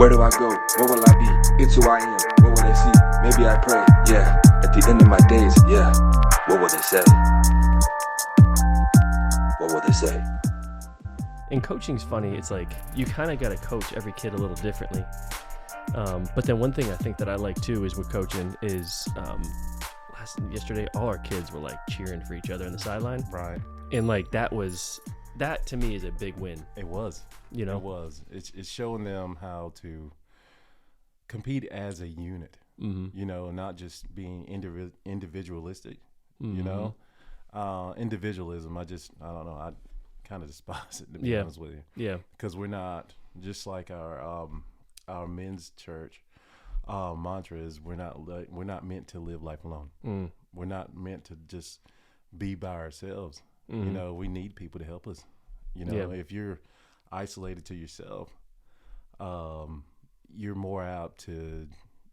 Where do I go? What will I be? It's who I am. What will they see? Maybe I pray. Yeah. At the end of my days. Yeah. What will they say? What will they say? And coaching's funny. It's like you kind of got to coach every kid a little differently. But then one thing I think that I like too is with coaching is yesterday all our kids were like cheering for each other on the sideline. Right. And like that to me is a big win. It was. You know? It was. It's showing them how to compete as a unit, you know, not just being individualistic, you know. Individualism, I don't know. I kind of despise it, to be honest with you. Yeah. Because we're not, just like our men's church mantra is, we're not meant to live life alone. We're not meant to just be by ourselves. You know, we need people to help us. You know, if you're isolated to yourself, you're more apt to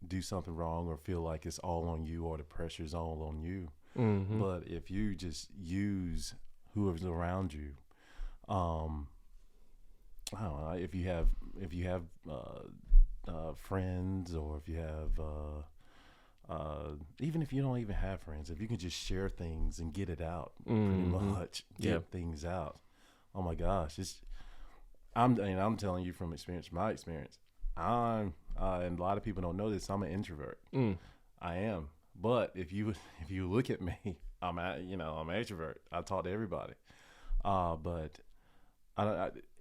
do something wrong or feel like it's all on you or the pressure's all on you. But if you just use whoever's around you, I don't know, if you have friends, or if you have even if you don't even have friends, if you can just share things and get it out, pretty much get things out. Oh my gosh, I'm telling you from experience, my experience. And a lot of people don't know this, I'm an introvert. I am. But if you look at me, I'm an extrovert. I talk to everybody. But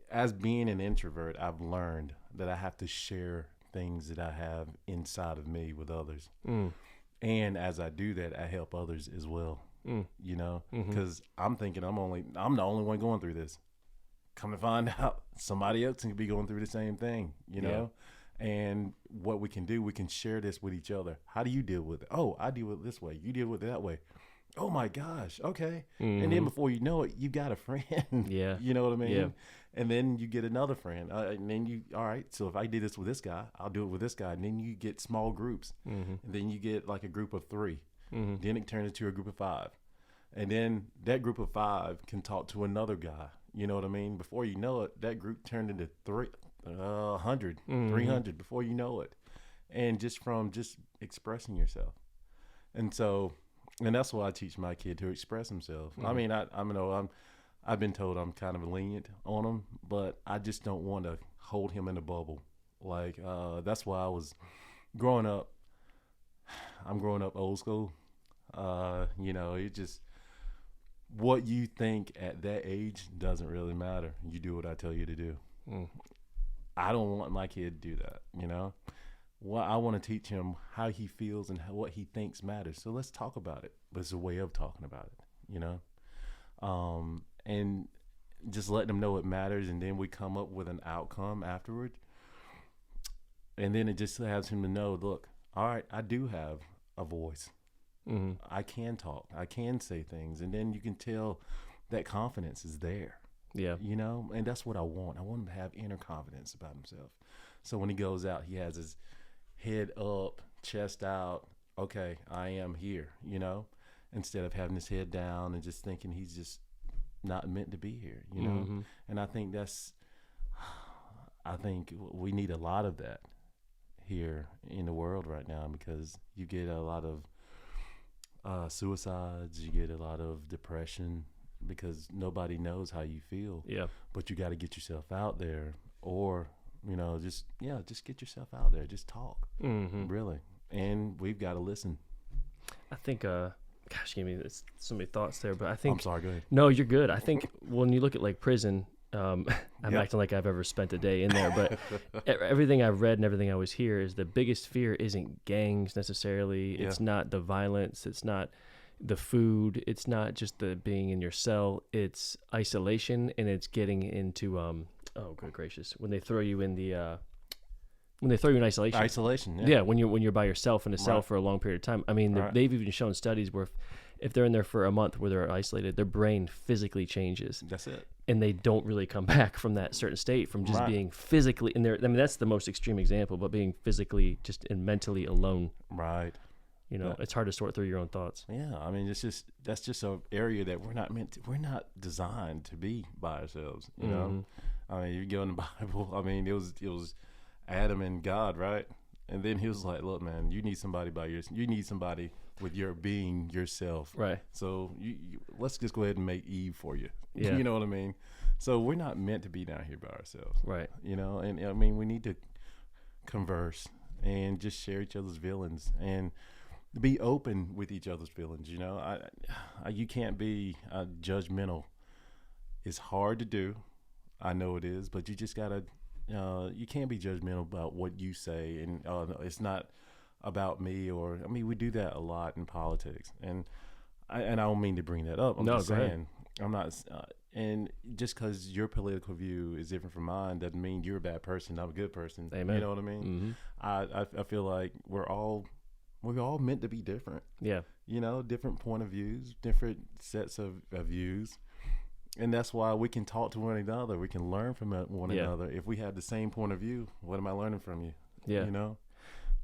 as being an introvert, I've learned that I have to share things that I have inside of me with others. And as I do that, I help others as well. You know, because I'm thinking I'm the only one going through this. Come to find out, somebody else can be going through the same thing, you know? And what we can do, we can share this with each other. How do you deal with it? Oh, I deal with it this way. You deal with it that way. Oh my gosh. Okay. And then before you know it, you got a friend. Yeah. You know what I mean? Yeah. And then you get another friend. And then all right, so if I did this with this guy, I'll do it with this guy. And then you get small groups. And then you get like a group of 3. Then it turns into a group of 5. And then that group of 5 can talk to another guy. You know what I mean? Before you know it, that group turned into 100, 300 before you know it. And just from just expressing yourself. And that's why I teach my kid to express himself. I mean, I've been told I'm kind of lenient on him, but I just don't want to hold him in a bubble. Like, that's why I was growing up. I'm growing up old school. You know, it just, what you think at that age doesn't really matter. You do what I tell you to do. I don't want my kid to do that, you know? Well, I want to teach him how he feels and what he thinks matters. So let's talk about it. But it's a way of talking about it, you know? And just let them know it matters, and then we come up with an outcome afterward. And then it just has him to know, look, all right, I do have a voice. I can talk. I can say things. And then you can tell that confidence is there. Yeah. You know, and that's what I want. I want him to have inner confidence about himself. So when he goes out, he has his head up, chest out. Okay, I am here, you know, instead of having his head down and just thinking he's just not meant to be here, you know. And I think we need a lot of that here in the world right now, because you get a lot of suicides, you get a lot of depression, because nobody knows how you feel. Yeah. But you got to get yourself out there, or, you know, just get yourself out there. Just talk. Really. And we've got to listen. I think, gosh, you gave me so many thoughts there, but I think. I'm sorry, go ahead. No, you're good. I think when you look at like prison, I'm acting like I've ever spent a day in there, but everything I've read and everything I always hear is the biggest fear isn't gangs necessarily. It's not the violence. It's not the food. It's not just the being in your cell. It's isolation, and it's getting into oh good gracious, when they throw you in isolation. Yeah, when you're by yourself in a cell for a long period of time. I mean, they've even shown studies where if they're in there for a month where they're isolated, their brain physically changes. That's it. And they don't really come back from that certain state, from just being physically in there. I mean, that's the most extreme example, but being physically just and mentally alone. Right. You know, it's hard to sort through your own thoughts. Yeah, I mean, that's just an area that we're not designed to be by ourselves. You know, I mean, you go in the Bible. I mean, it was Adam and God, right? And then he was like, look, man, you need somebody with your being yourself. Right. So let's just go ahead and make Eve for you. Yeah. You know what I mean? So we're not meant to be down here by ourselves. Right. You know, and I mean, we need to converse and just share each other's feelings and be open with each other's feelings. You know, you can't be judgmental. It's hard to do. I know it is, but you just gotta, you can't be judgmental about what you say. And it's not about me we do that a lot in politics. And I don't mean to bring that up. I'm just saying, I'm not, and just because your political view is different from mine doesn't mean you're a bad person. I'm a good person. Amen. You know what I mean? Mm-hmm. I feel like we're all meant to be different. Yeah. You know, different point of views, different sets of views. And that's why we can talk to one another. We can learn from one another. If we have the same point of view, what am I learning from you? Yeah. You know?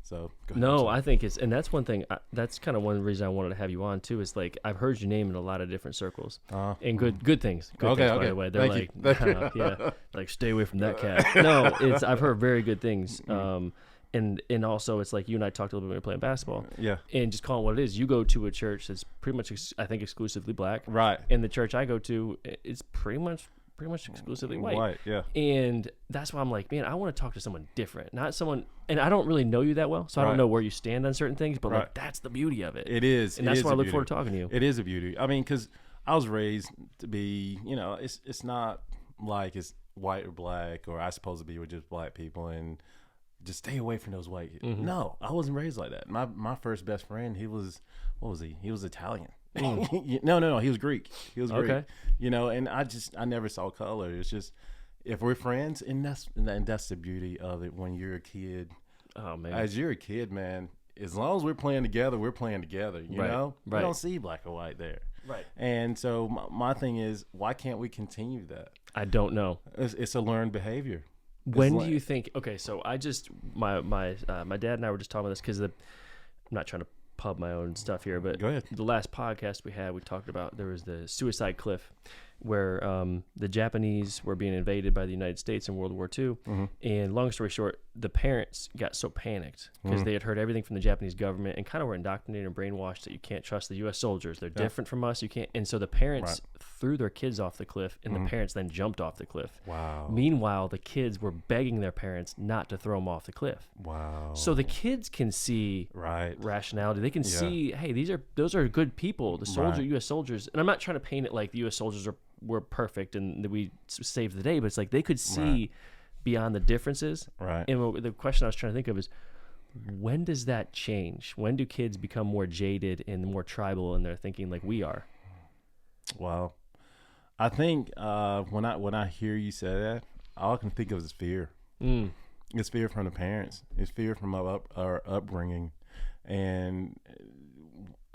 So, go ahead. No, I think and that's one thing, that's kind of one reason I wanted to have you on too, is like, I've heard your name in a lot of different circles and good things. Good things, by the way. They're like, stay away from that cat. No, I've heard very good things. And also it's like you and I talked a little bit when we were playing basketball. Yeah. And just call it what it is. You go to a church that's pretty much, I think, exclusively black. Right. And the church I go to, it's pretty much exclusively white. White, yeah. And that's why I'm like, man, I want to talk to someone different, not someone. And I don't really know you that well, so I don't know where you stand on certain things. But like, that's the beauty of it. It is, and that's why I look forward to talking to you. It is a beauty. I mean, because I was raised to be, you know, it's not like it's white or black, or I supposed to be with just black people and just stay away from those white people. Mm-hmm. No, I wasn't raised like that. My first best friend, he was, what was he? He was Italian. No, he was Greek. He was Greek. Okay. You know, and I never saw color. It's just, if we're friends, and that's the beauty of it when you're a kid. Oh man. As you're a kid, man, as long as we're playing together, you know? Right. We don't see black or white there. Right. And so my thing is, why can't we continue that? I don't know. It's a learned behavior. When do you think? Okay, so I just my dad and I were just talking about this because I'm not trying to pub my own stuff here, but go ahead. The last podcast we had, we talked about there was the suicide cliff, where the Japanese were being invaded by the United States in World War II, mm-hmm. and long story short, the parents got so panicked because mm-hmm. they had heard everything from the Japanese government and kind of were indoctrinated and brainwashed that you can't trust the U.S. soldiers. They're different from us. You can't, and so the parents threw their kids off the cliff, and the parents then jumped off the cliff. Wow. Meanwhile, the kids were begging their parents not to throw them off the cliff. Wow. So the kids can see rationality. They can see, hey, those are good people. The U.S. soldiers, and I'm not trying to paint it like the U.S. soldiers were perfect and that we saved the day, but it's like they could see beyond the differences. Right. And the question I was trying to think of is, when does that change? When do kids become more jaded and more tribal in their thinking like we are? Well, I think when I hear you say that, all I can think of is fear. It's fear from the parents. It's fear from our upbringing, and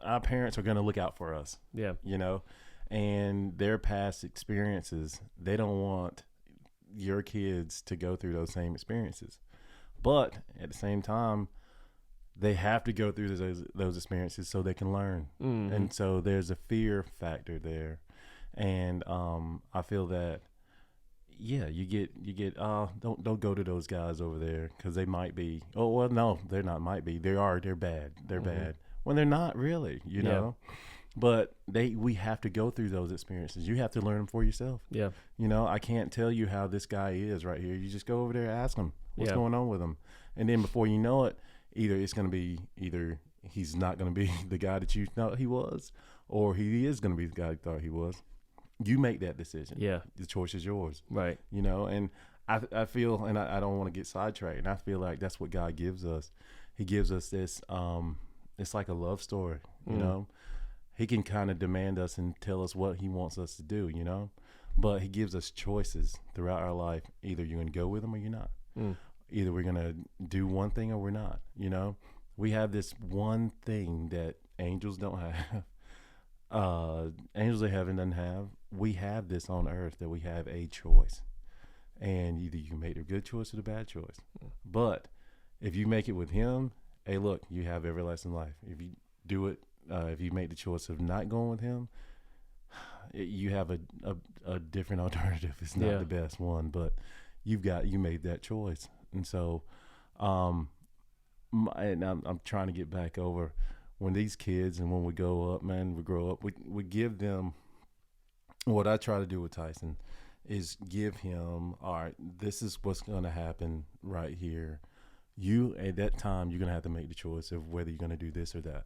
our parents are going to look out for us. Yeah, you know, and their past experiences. They don't want your kids to go through those same experiences, but at the same time, they have to go through those experiences so they can learn. Mm-hmm. And so there's a fear factor there. And I feel that, you get don't go to those guys over there because they might be, oh, well, no, they're not might be. They're bad. They're bad. When they're not really, you know. But we have to go through those experiences. You have to learn them for yourself. Yeah. You know, I can't tell you how this guy is right here. You just go over there and ask him what's going on with him. And then before you know it, either he's not going to be the guy that you thought he was, or he is going to be the guy you thought he was. You make that decision. Yeah. The choice is yours. Right. You know, and I feel, and I don't want to get sidetracked, and I feel like that's what God gives us. He gives us this, it's like a love story, you know. He can kind of demand us and tell us what he wants us to do, you know. But he gives us choices throughout our life. Either you're going to go with him or you're not. Either we're going to do one thing or we're not, you know. We have this one thing that angels don't have. Angels of heaven doesn't have. We have this on earth, that we have a choice. And either you can make the good choice or the bad choice. But if you make it with him, hey, look, you have everlasting life. If you do it, if you make the choice of not going with him, you have a different alternative. It's not the best one, but you made that choice. And so, and I'm trying to get back over when these kids and when we grow up, we give them what I try to do with Tyson is give him, all right, this is what's going to happen right here. You, at that time, you're going to have to make the choice of whether you're going to do this or that.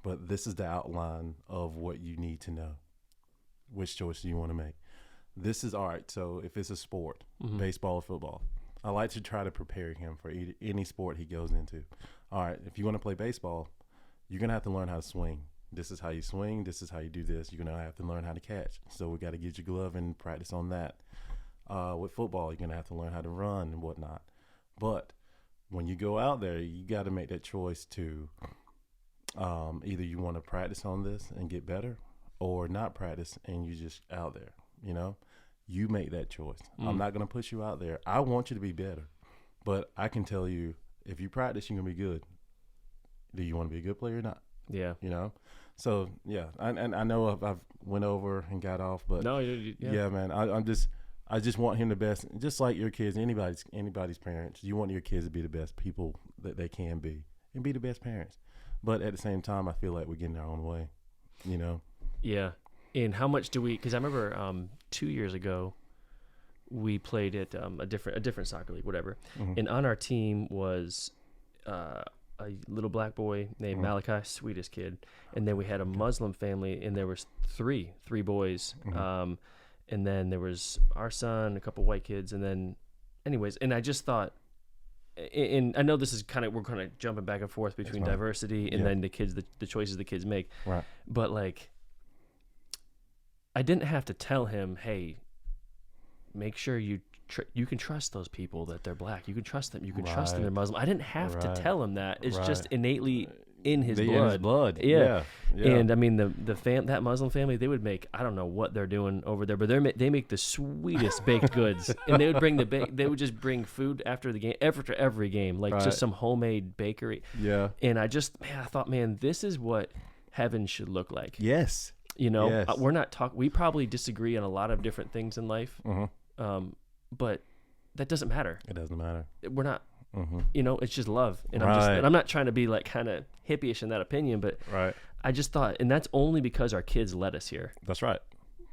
But this is the outline of what you need to know. Which choice do you want to make? This is, all right, so if it's a sport, baseball or football, I like to try to prepare him for any sport he goes into. All right, if you want to play baseball, you're going to have to learn how to swing. This is how you swing. This is how you do this. You're going to have to learn how to catch. So we got to get your glove and practice on that. With football, you're going to have to learn how to run and whatnot. But when you go out there, you got to make that choice to either you want to practice on this and get better or not practice and you just out there, you know? You make that choice. I'm not going to push you out there. I want you to be better. But I can tell you, if you practice, you're going to be good. Do you want to be a good player or not? Yeah. You know? So, yeah. And I know I've went over and got off, but no, yeah, man. I just want him the best. Just like your kids, anybody's parents, you want your kids to be the best people that they can be and be the best parents. But at the same time, I feel like we're getting our own way, you know? Yeah. And how much do we, because I remember 2 years ago, we played at a different soccer league, whatever. And on our team was a little black boy named Malachi, sweetest kid. And then we had a Muslim family, and there was three boys. And then there was our son, a couple white kids, and then anyways, and I just thought, and I know this is we're kind of jumping back and forth between diversity and then the kids, the choices the kids make. Right. But like, I didn't have to tell him, hey, make sure you can trust those people that they're black. You can trust them. You can trust them they're Muslim. I didn't have to tell him that. It's just innately in his blood. Yeah. And I mean, that Muslim family, they would make, I don't know what they're doing over there, but they make the sweetest baked goods, and they would bring they would just bring food after the game, after every game, like just some homemade bakery. Yeah. And I thought, man, this is what heaven should look like. Yes. You know, we're not we probably disagree on a lot of different things in life. But that doesn't matter. It doesn't matter. We're not, you know, it's just love. And I'm not trying to be like kind of hippie-ish in that opinion, but I just thought, and that's only because our kids let us here. That's right.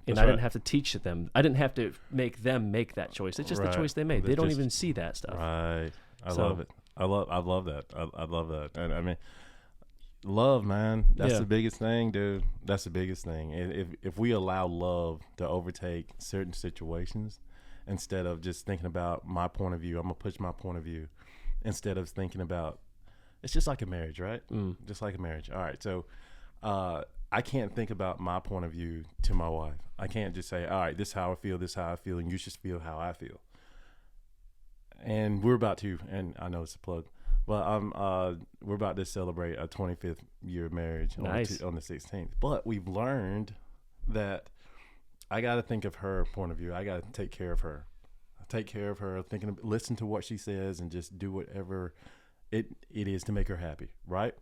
And I didn't have to teach them. I didn't have to make them make that choice. It's just the choice they made. They don't even see that stuff. Right. I love it. I love that. I love that. And I mean, love, man. That's the biggest thing, dude. That's the biggest thing. If we allow love to overtake certain situations, instead of just thinking about my point of view, I'm going to push my point of view. Instead of thinking about, it's just like a marriage, right? Just like a marriage. All right. So I can't think about my point of view to my wife. I can't just say, all right, this is how I feel, and you should feel how I feel. And we're about to, and I know it's a plug, but we're about to celebrate a 25th year of marriage on the 16th. But we've learned that I got to think of her point of view. I got to take care of her. Listen to what she says and just do whatever it is to make her happy, right?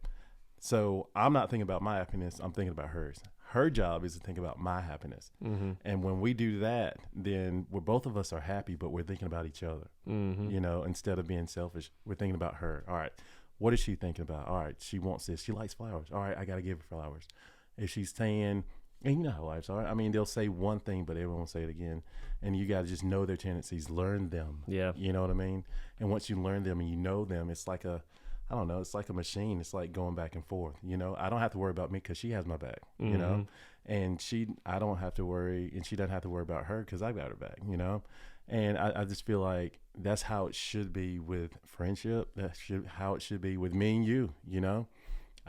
So I'm not thinking about my happiness. I'm thinking about hers. Her job is to think about my happiness. And when we do that, then both of us are happy, but we're thinking about each other. You know, instead of being selfish, we're thinking about her. All right, what is she thinking about? All right, she wants this. She likes flowers. All right, I got to give her flowers. If she's saying, and you know how lives are. I mean, they'll say one thing, but everyone will say it again. And you got to just know their tendencies, learn them. Yeah. You know what I mean? And once you learn them and you know them, it's like it's like a machine. It's like going back and forth. You know, I don't have to worry about me because she has my back, you know, and I don't have to worry, and she doesn't have to worry about her because I got her back, you know. And I just feel like that's how it should be with friendship. How it should be with me and you, you know.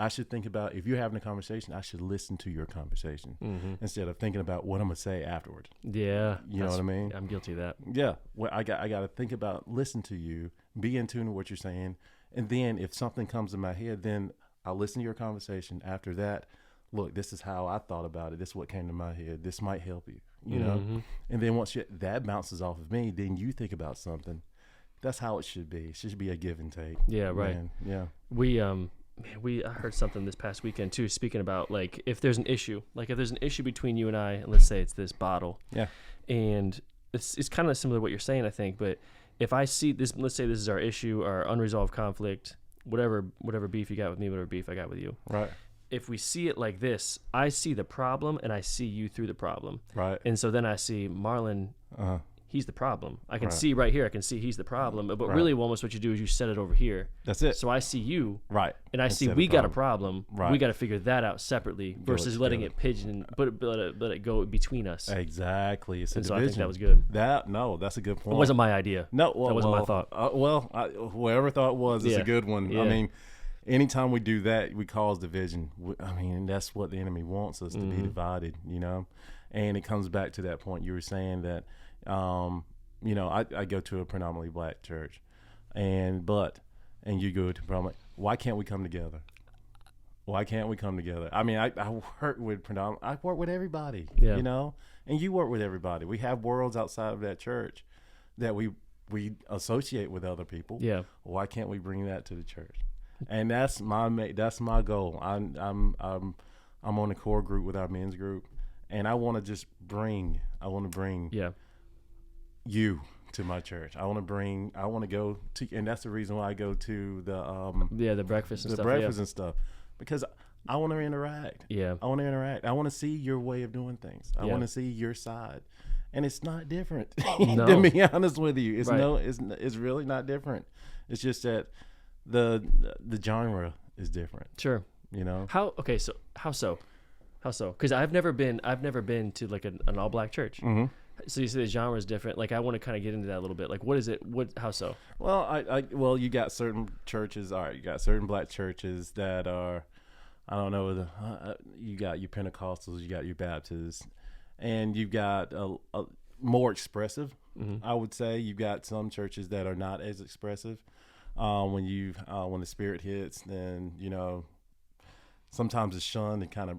I should think about, if you're having a conversation, I should listen to your conversation instead of thinking about what I'm going to say afterward. Yeah. You know what I mean? I'm guilty of that. Yeah. Well, I got to think about, listen to you, be in tune with what you're saying. And then if something comes in my head, then I'll listen to your conversation. After that, look, this is how I thought about it. This is what came to my head. This might help you, you know? And then once that bounces off of me, then you think about something. That's how it should be. It should be a give and take. Yeah, right. Man. Yeah. I heard something this past weekend too, speaking about like if there's an issue between you and I, and let's say it's this bottle, and it's kind of similar to what you're saying, I think, but if I see this, let's say this is our issue, our unresolved conflict, whatever beef you got with me, whatever beef I got with you. Right. If we see it like this, I see the problem and I see you through the problem. Right. And so then I see Marlon, he's the problem. I can see right here, I can see he's the problem. But really almost what you do is you set it over here. That's it. So I see you. Right. And I see we got a problem. Right. We got to figure that out separately versus letting it pigeon, let it go between us. Exactly. It's a so division. I think that was good. That's a good point. It wasn't my idea. No, that wasn't my thought. Whoever thought it was, it's a good one. Yeah. I mean, anytime we do that, we cause division. I mean, that's what the enemy wants us to be divided, you know? And it comes back to that point you were saying that, you know, I go to a predominantly black church, and you go to predominantly, why can't we come together? Why can't we come together? I mean, I work with everybody, you know, and you work with everybody. We have worlds outside of that church that we associate with other people. Yeah. Why can't we bring that to the church? And that's my goal. I'm on the core group with our men's group, and I want to bring you to my church. I want to go to, and that's the reason why I go to the breakfast and and stuff, because I want to interact. Yeah. I want to interact. I want to see your way of doing things. I want to see your side. And it's not different. No. To be honest with you, it's really not different. It's just that the genre is different. Sure. You know. How so? Because I've never been to like an all black church. Mm-hmm. So you say the genre is different. Like, I want to kind of get into that a little bit. Like, what is it? How so? Well, you got certain churches. All right, you got certain black churches that are, I don't know. You got your Pentecostals, you got your Baptists, and you've got a more expressive. Mm-hmm. I would say you've got some churches that are not as expressive. When the Spirit hits, then, you know, sometimes it's shunned and kind of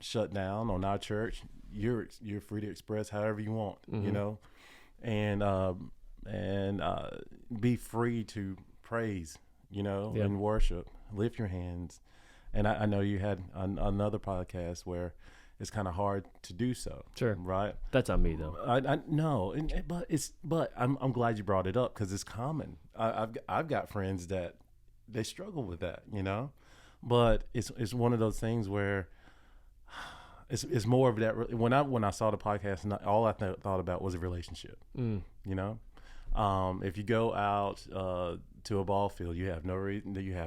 shut down. On our church, you're free to express however you want, mm-hmm. you know, and be free to praise, you know, and worship, lift your hands. And I know you had another podcast where it's kind of hard to do so. Sure. Right. That's on me though. I know, but I'm glad you brought it up, because it's common. I've got friends that they struggle with that, you know, but it's one of those things where it's more of that. When I saw the podcast, all I thought about was a relationship. You know, if you go out to a ball field, you have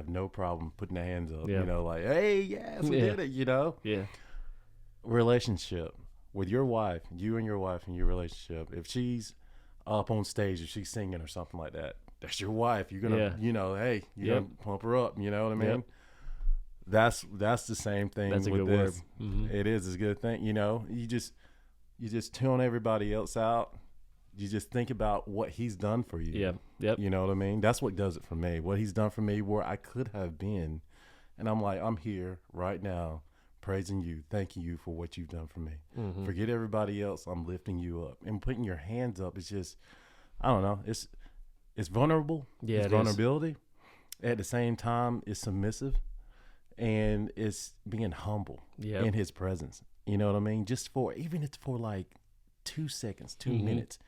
no problem putting the hands up. Yeah. You know, like, hey, yes, we did it. You know. Yeah. Relationship with your wife, you and your wife in your relationship. If she's up on stage, if she's singing or something like that, that's your wife. You're gonna, you know, hey, you're gonna pump her up. You know what I mean? Yep. That's the same thing. That's with a good this. Word. Mm-hmm. It is a good thing. You know, you just tune everybody else out. You just think about what he's done for you. Yeah. Yep. You know what I mean? That's what does it for me. What he's done for me, where I could have been, and I'm like, I'm here right now, praising you, thanking you for what you've done for me. Mm-hmm. Forget everybody else. I'm lifting you up, and putting your hands up. It's just, I don't know. It's vulnerable. Yeah, it's vulnerability. At the same time, it's submissive, and it's being humble in his presence. You know what I mean? Even if it's for like 2 seconds, 2 mm-hmm. minutes,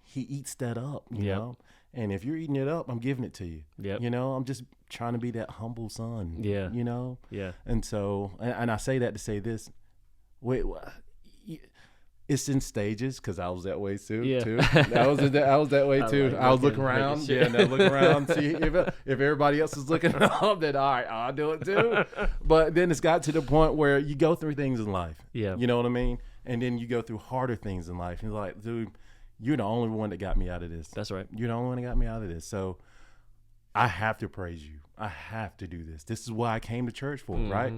he eats that up. You know. And if you're eating it up, I'm giving it to you. Yep. You know, I'm just trying to be that humble son. Yeah. You know? Yeah. And so, and I say that to say this, it's in stages, because I was that way too. Yeah. I was that way too. I was looking around. Yeah. And I look around, see if everybody else is looking up, then all right, I'll do it too. But then it's got to the point where you go through things in life. Yeah. You know what I mean? And then you go through harder things in life. And you're like, dude, you're the only one that got me out of this. That's right. You're the only one that got me out of this. So I have to praise you. I have to do this. This is what I came to church for, mm-hmm. right?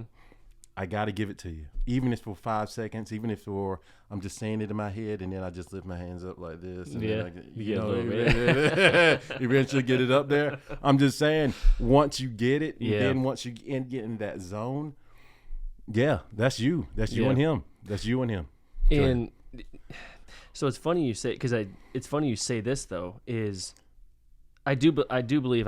I got to give it to you. Even if for 5 seconds, even if I'm just saying it in my head, and then I just lift my hands up like this. And then eventually get it up there. I'm just saying, once you get it, and then once you get in that zone, that's you. That's you and him. That's you and him. And so it's funny you say, because it's funny you say this though, is I do believe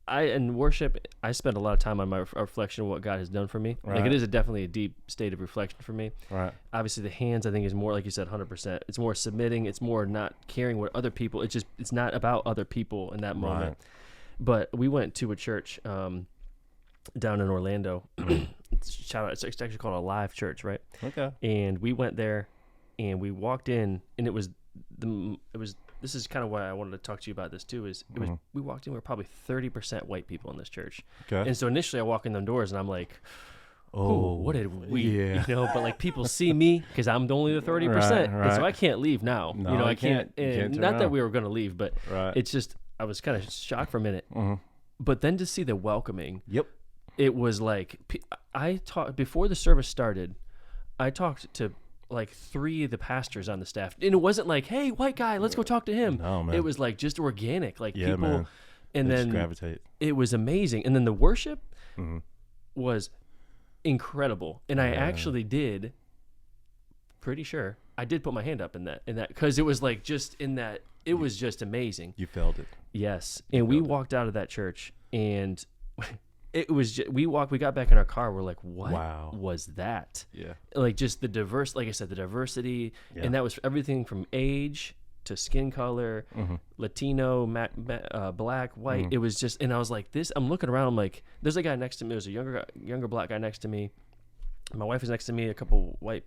in worship, I spend a lot of time on my reflection of what God has done for me. Right. Like it is definitely a deep state of reflection for me. Right. Obviously, the hands, I think, is more like you said, 100%. It's more submitting. It's more not caring what other people. It's not about other people in that moment. Right. But we went to a church down in Orlando. Shout out! It's actually called a Live Church, right? Okay. And we went there, and we walked in, and it was. This is kind of why I wanted to talk to you about this too. We walked in, we were probably 30% white people in this church. Okay. And so initially, I walk in the doors, and I'm like, "Oh, what did we?" Yeah. You know, but like people see me because I'm only the 30%, Right. and so I can't leave now. No, you know, I you can't. can't And turn not that around. we were going to leave, but Right. it's just I was kind of shocked for a minute. Mhm. But then to see the welcoming, Yep. it was like I talked before the service started. I talked to like 3 of the pastors on the staff, and it wasn't like, "Hey, white guy, let's go talk to him." No, man. It was like just organic, like Yeah, people, man. and They just then gravitate. it was amazing. And then the worship Mhm. was incredible, and I actually did. Pretty sure I did put my hand up in that because it was like just in that it was just amazing. You felt it. Yes, and we walked out of that church, and it was we got back in our car. We're like, what Wow. was that? Yeah. Like just the diverse, like I said, the diversity, Yeah. and that was everything from age to skin color, Latino, black, white. It was just, and I was like, this. I'm looking around. I'm like, there's a guy next to me. There's a younger black guy next to me. My wife is next to me. A couple white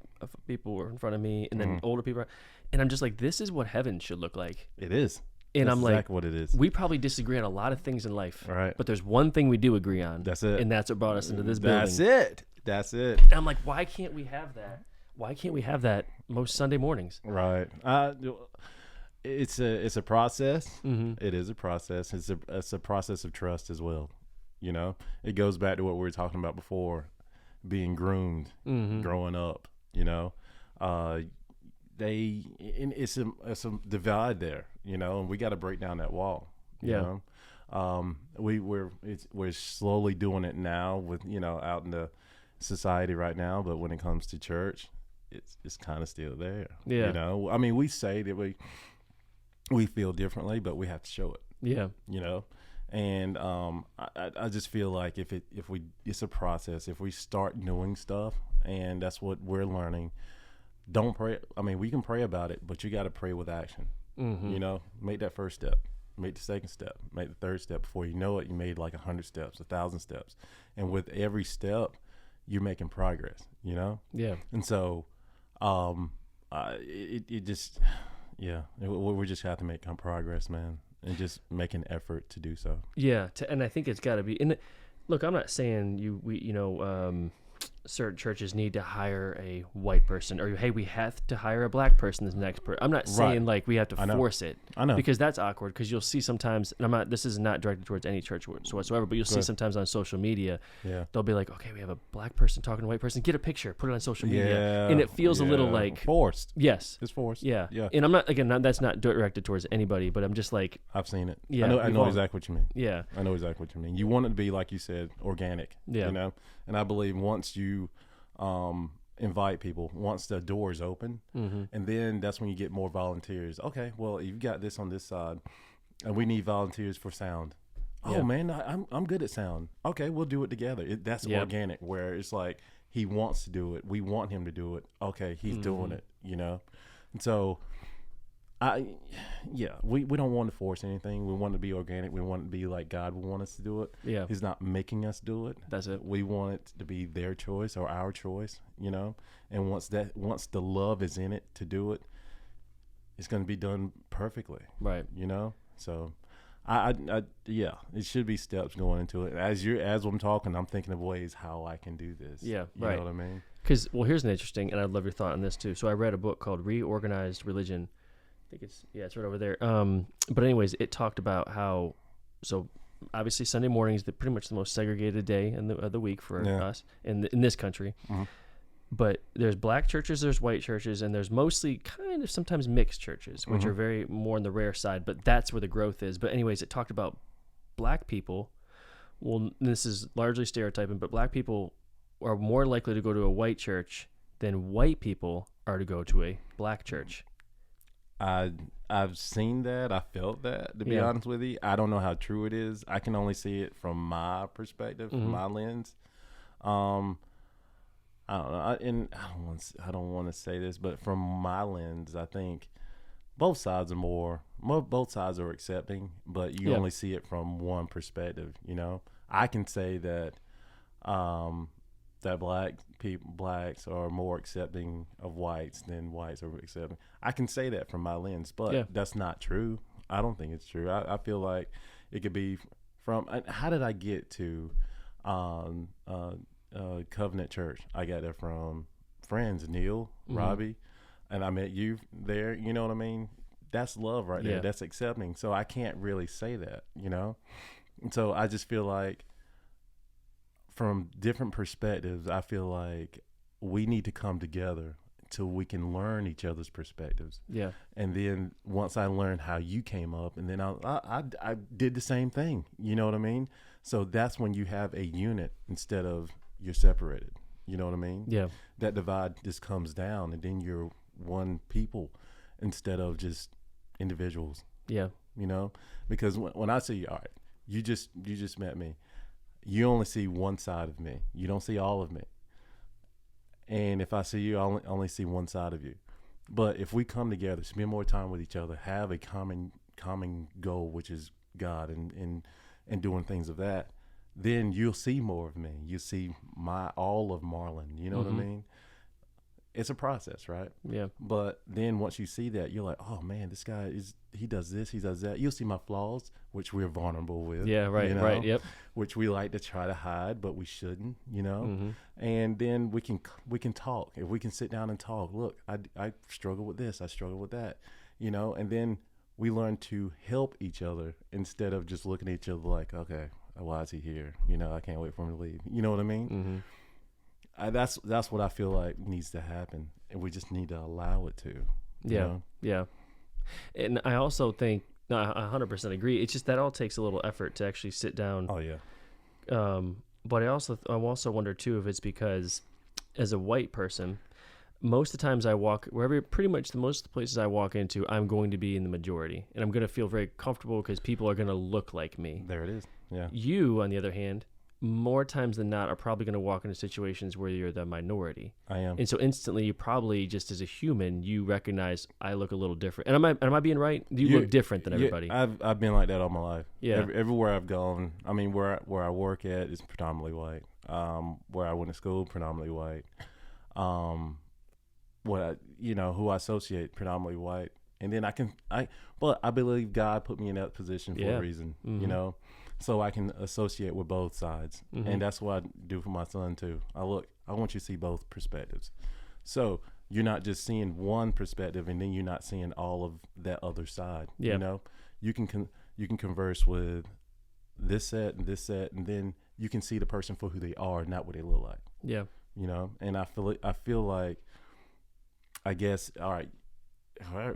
people were in front of me, and then older people. And I'm just like, this is what heaven should look like. It is. And That's I'm like, exactly what it is. we probably disagree on a lot of things in life, Right. but there's one thing we do agree on. That's it. And that's what brought us into this building. That's it. That's it. And I'm like, why can't we have that? Why can't we have that most Sunday mornings? Right. It's a process. Mm-hmm. It is a process. It's a process of trust as well. You know, it goes back to what we were talking about before, being groomed, growing up. You know, it's a divide there. You know, and we got to break down that wall. You know? We're slowly doing it now with, you know, out in the society right now, but when it comes to church, it's kind of still there. Yeah. You know, I mean, we say that we feel differently, but we have to show it. Yeah. You know, and I just feel like it's a process. If we start doing stuff, and that's what we're learning. Don't pray. I mean, we can pray about it, but you got to pray with action. You know, make that first step, make the second step, make the third step. Before you know it, you made like 100 steps, 1,000 steps, and with every step, you're making progress. You know. Yeah. And so, it just, yeah, we just have to make progress, man, and just make an effort to do so. Yeah. And I think it's got to be. And look, I'm not saying certain churches need to hire a white person, or hey, we have to hire a black person as the next person. I'm not saying like we have to force it. I know, because that's awkward. Because you'll see sometimes, and this is not directed towards any church whatsoever, but you'll see sometimes on social media, they'll be like, okay, we have a black person talking to a white person. Get a picture, put it on social media, and it feels a little like forced. Yes, it's forced. Yeah. Yeah. And I'm not that's not directed towards anybody, but I'm just like, I've seen it. Yeah, I know exactly what you mean. Yeah, I know exactly what you mean. You want it to be, like you said, organic. Yeah. You know, and I believe once you invite people, once the door is open, and then that's when you get more volunteers. Okay, well, you've got this on this side, and we need volunteers for sound. Oh man, I'm good at sound. Okay, we'll do it together. That's organic, where it's like he wants to do it, we want him to do it. Okay, he's doing it. You know, and so we don't want to force anything. We want to be organic. We want it to be like God would want us to do it. Yeah. He's not making us do it. That's it. We want it to be their choice or our choice, you know? And once the love is in it to do it, it's going to be done perfectly. Right. You know? So it should be steps going into it. As I'm talking, I'm thinking of ways how I can do this. Yeah. You know what I mean? Because, here's an interesting, and I'd love your thought on this too. So I read a book called Reorganized Religion. I think it's right over there. But anyways, it talked about how, so obviously Sunday morning is pretty much the most segregated day of the week for us in this country. But there's black churches, there's white churches, and there's mostly kind of sometimes mixed churches, which are very more on the rare side, but that's where the growth is. But anyways, it talked about black people. Well, this is largely stereotyping, but black people are more likely to go to a white church than white people are to go to a black church. I I've seen that. I felt that, to be honest with you. I don't know how true it is. I can only see it from my perspective, from my lens. I don't know. I don't want to say this, but from my lens, I think both sides are accepting, but you only see it from one perspective. I can say that that blacks are more accepting of whites than whites are accepting. I can say that from my lens, but that's not true. I don't think it's true. I feel like it could be from. How did I get to Covenant Church? I got there from friends, Neil, Robbie, and I met you there. You know what I mean? That's love right there. That's accepting. So I can't really say that, And so I just feel like from different perspectives, I feel like we need to come together till we can learn each other's perspectives. Yeah. And then once I learned how you came up, and then I did the same thing. You know what I mean? So that's when you have a unit instead of you're separated. You know what I mean? Yeah. That divide just comes down, and then you're one people instead of just individuals. Yeah. Because when I see you, all right, you just met me. You only see one side of me. You don't see all of me. And if I see you, I only see one side of you. But if we come together, spend more time with each other, have a common goal, which is God, and doing things of that, then you'll see more of me. You'll see all of Marlon. You know what I mean? It's a process, right? Yeah. But then once you see that, you're like, oh man, this guy he does this, he does that. You'll see my flaws, which we're vulnerable with. Yeah, right, right, yep. Which we like to try to hide, but we shouldn't, And then we can talk. If we can sit down and talk, look, I struggle with this, I struggle with that, and then we learn to help each other instead of just looking at each other like, okay, why is he here? I can't wait for him to leave. You know what I mean? Mm-hmm. That's what I feel like needs to happen, and we just need to allow it to. Yeah. And I also think, no, I 100% agree. It's just that all takes a little effort to actually sit down. Oh yeah. But I also wonder too if it's because, as a white person, most of the times I walk pretty much most of the places I walk into, I'm going to be in the majority, and I'm going to feel very comfortable because people are going to look like me. There it is. Yeah. You, on the other hand, more times than not, are probably going to walk into situations where you're the minority. I am. And so instantly, you probably, just as a human, you recognize, I look a little different. And am I being right? You look different than everybody. I've been like that all my life. Yeah. Everywhere I've gone, I mean, where I work at is predominantly white. Where I went to school, predominantly white. Who I associate, predominantly white. And then but I believe God put me in that position for a reason, so I can associate with both sides. Mm-hmm. And that's what I do for my son too. I want you to see both perspectives. So you're not just seeing one perspective and then you're not seeing all of that other side. Yeah. You can converse with this set, and then you can see the person for who they are, not what they look like. Yeah. And I feel like, I guess, all right,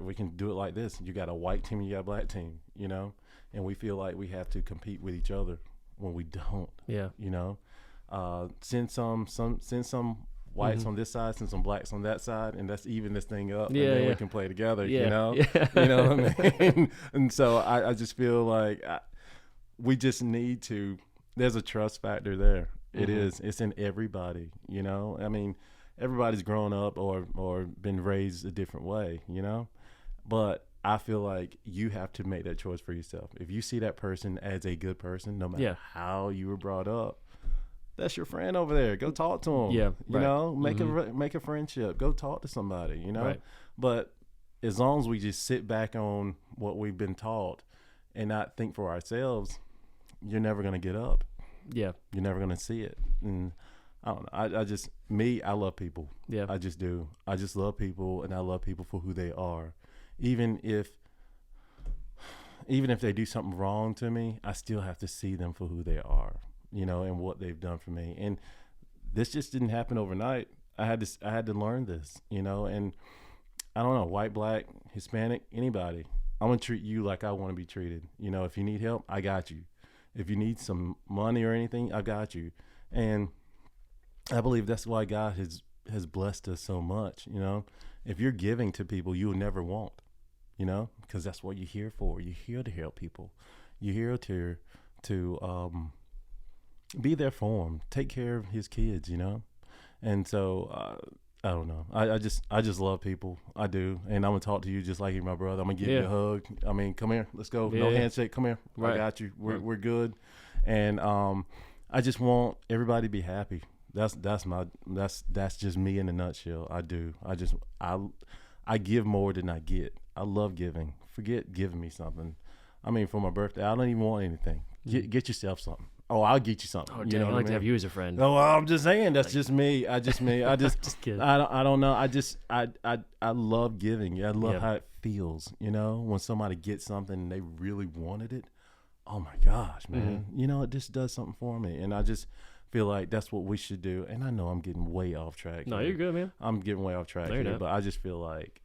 we can do it like this. You got a white team, you got a black team, and we feel like we have to compete with each other when we don't. Yeah. Send some whites on this side, send some blacks on that side, and let's even this thing up, and then we can play together. Yeah. You know what I mean? And so I just feel like we just need to. There's a trust factor there. It is. It's in everybody. I mean, everybody's grown up or been raised a different way. But I feel like you have to make that choice for yourself. If you see that person as a good person, no matter how you were brought up, that's your friend over there. Go talk to him. Yeah, make a friendship. Go talk to somebody. Right. But as long as we just sit back on what we've been taught and not think for ourselves, you're never gonna get up. Yeah, you're never gonna see it. And I don't know. I love people. Yeah, I just do. I just love people, and I love people for who they are. Even if they do something wrong to me, I still have to see them for who they are, and what they've done for me. And this just didn't happen overnight. I had to learn this, and I don't know, white, black, Hispanic, anybody. I'm gonna treat you like I want to be treated. If you need help, I got you. If you need some money or anything, I got you. And I believe that's why God has blessed us so much. If you're giving to people, you will never want. you know, because that's what you're here for. You're here to help people. You're here to be there for him, take care of his kids, you know. And so I don't know. I just love people. I do, and I'm gonna talk to you just like you're my brother. I'm gonna give you a hug. I mean, come here, let's go. No handshake. Come here. Right. I got you. We're good. And I just want everybody to be happy. That's just me in a nutshell. I do. I give more than I get. I love giving. Forget giving me something. I mean, for my birthday, I don't even want anything. Get yourself something. Oh, I'll get you something. Oh, dang, I'd like to have you as a friend. No, I'm just saying that's just me. I just just kidding. I don't know. I love giving. I love how it feels. You know, when somebody gets something and they really wanted it. Oh my gosh, man. You know, it just does something for me, and I just feel like that's what we should do. And I know I'm getting way off track. No, you're good, man. I'm getting way off track here, but I just feel like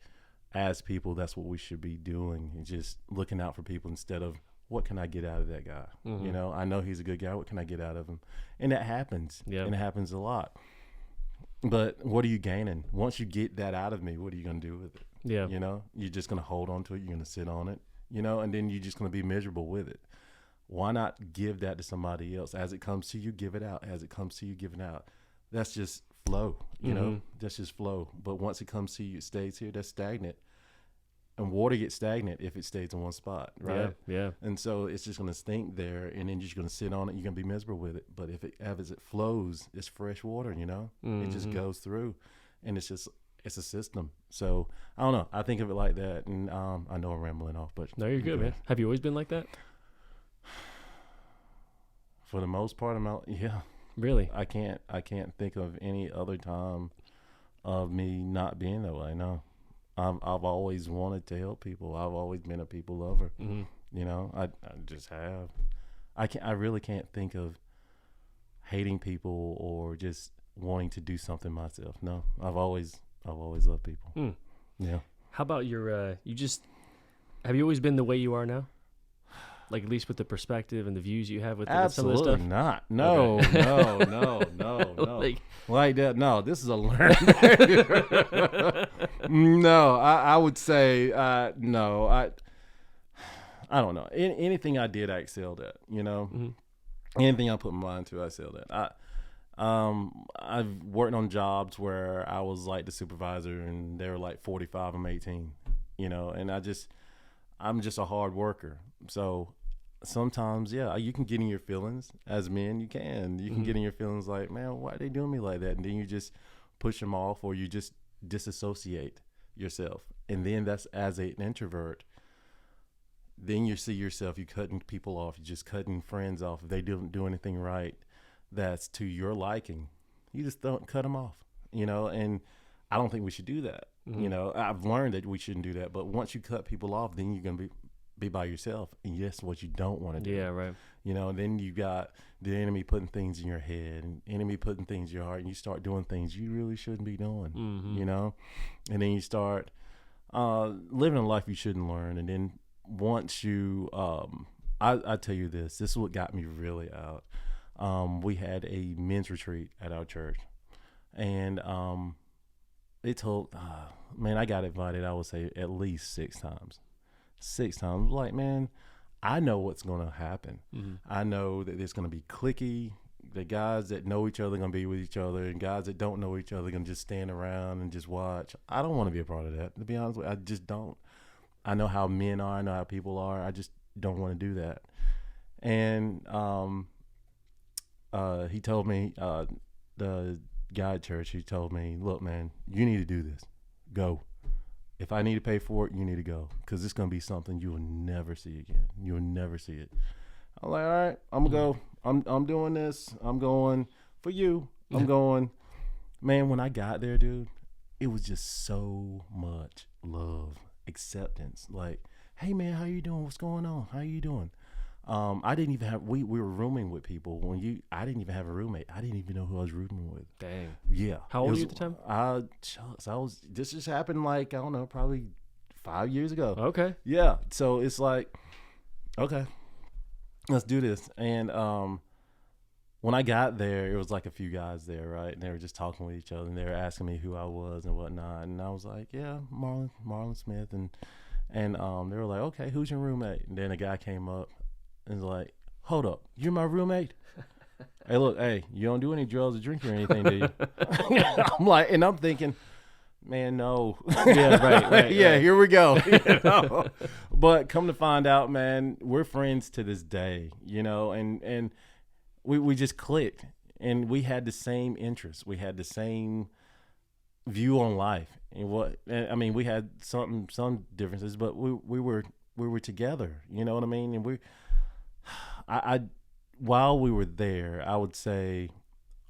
as people, that's what we should be doing, and just looking out for people instead of what can I get out of that guy? You know, I know he's a good guy. What can I get out of him? And that happens. Yeah. And it happens a lot. But what are you gaining? Once you get that out of me, what are you going to do with it? Yeah. You know, you're just going to hold on to it. You're going to sit on it, you know, and then you're just going to be miserable with it. Why not give that to somebody else? As it comes to you, give it out. As it comes to you, give it out. That's just flow, you know? That's just flow. But once it comes to you, it stays here. That's stagnant. And water gets stagnant if it stays in one spot, right? Yeah. And so it's just going to stink there, and then you're just going to sit on it. You're going to be miserable with it. But as it flows, it's fresh water, you know? It just goes through, and it's a system. So I don't know. I think of it like that, and I know I'm rambling off, but no, you're good, man. Have you always been like that? For the most part, yeah. Really? I can't think of any other time of me not being that way. No. I've always wanted to help people. I've always been a people lover. You know, I just have. I really can't think of hating people or just wanting to do something myself. No, I've always loved people. Yeah. How about your? Have you always been the way you are now? Like, at least with the perspective and the views you have with some of this stuff? Absolutely not. No, okay. no. Like that, no. This is a learning. No, I would say no. I don't know. Anything I did, I excelled at. You know, anything I put my mind to, I excelled at. I've worked on jobs where I was like the supervisor, and they were like 45. I'm 18. You know, and I'm just a hard worker. So sometimes, yeah, you can get in your feelings. As men, you can get in your feelings like, man, why are they doing me like that? And then you just push them off, or you just disassociate yourself. And then that's as an introvert. Then you see yourself, you cutting people off, you just cutting friends off. If they don't do anything right that's to your liking, you just don't cut them off, you know. And I don't think we should do that. You know, I've learned that we shouldn't do that. But once you cut people off, then you're going to be by yourself. And that's what you don't want to do. Yeah, right. You know, and then you got the enemy putting things in your head, and enemy putting things in your heart, and you start doing things you really shouldn't be doing, you know. And then you start living a life you shouldn't learn. And then once you, I tell you this is what got me really out. We had a men's retreat at our church. And they told, man, I got invited, I would say, at least 6 times. 6 times. Like, man, I know what's going to happen. I know that it's going to be cliquey. The guys that know each other are going to be with each other, and guys that don't know each other are going to just stand around and just watch. I don't want to be a part of that, to be honest with you. I just don't. I know how men are. I know how people are. I just don't want to do that. And he told me, the guy at church, he told me, look, man, you need to do this. Go. If I need to pay for it, you need to go, because it's going to be something you will never see again. You will never see it. I'm like, all right, I'm going to go. I'm doing this. I'm going for you. I'm going. Man, when I got there, dude, it was just so much love, acceptance. Like, hey, man, how you doing? What's going on? How you doing? I didn't even have, we were rooming with people. I didn't even have a roommate. I didn't even know who I was rooming with. Dang. Yeah. How old were you at the time? This just happened like, I don't know, probably 5 years ago. Okay. Yeah. So it's like, okay, let's do this. And when I got there, it was like a few guys there, right? And they were just talking with each other, and they were asking me who I was and whatnot. And I was like, yeah, Marlon Smith. And And they were like, okay, who's your roommate? And then a guy came up and was like, hold up, you're my roommate? Hey, look, hey, you don't do any drugs or drink or anything, do you? I'm like, and I'm thinking, man, no. Yeah, right. Yeah, here we go. You know? But come to find out, man, we're friends to this day, you know, and we just clicked, and we had the same interests. We had the same view on life. I mean, we had some differences, but we were together, you know what I mean? And I while we were there, I would say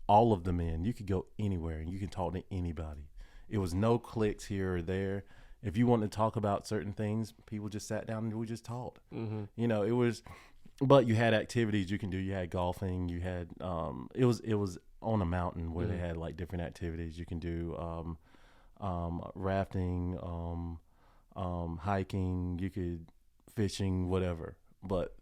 all of the men, you could go anywhere and you can talk to anybody. It was no cliques here or there. If you wanted to talk about certain things, people just sat down and we just talked. Mm-hmm. You know, it was, but you had activities you can do. You had golfing. You had, it was on a mountain where they had like different activities you can do, rafting, hiking, you could fishing, whatever. But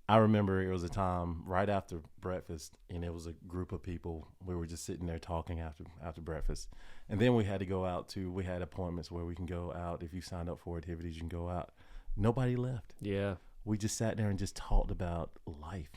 I remember it was a time right after breakfast, and it was a group of people. We were just sitting there talking after breakfast. And then we had to go out we had appointments where we can go out. If you signed up for activities, you can go out. Nobody left. Yeah. We just sat there and just talked about life,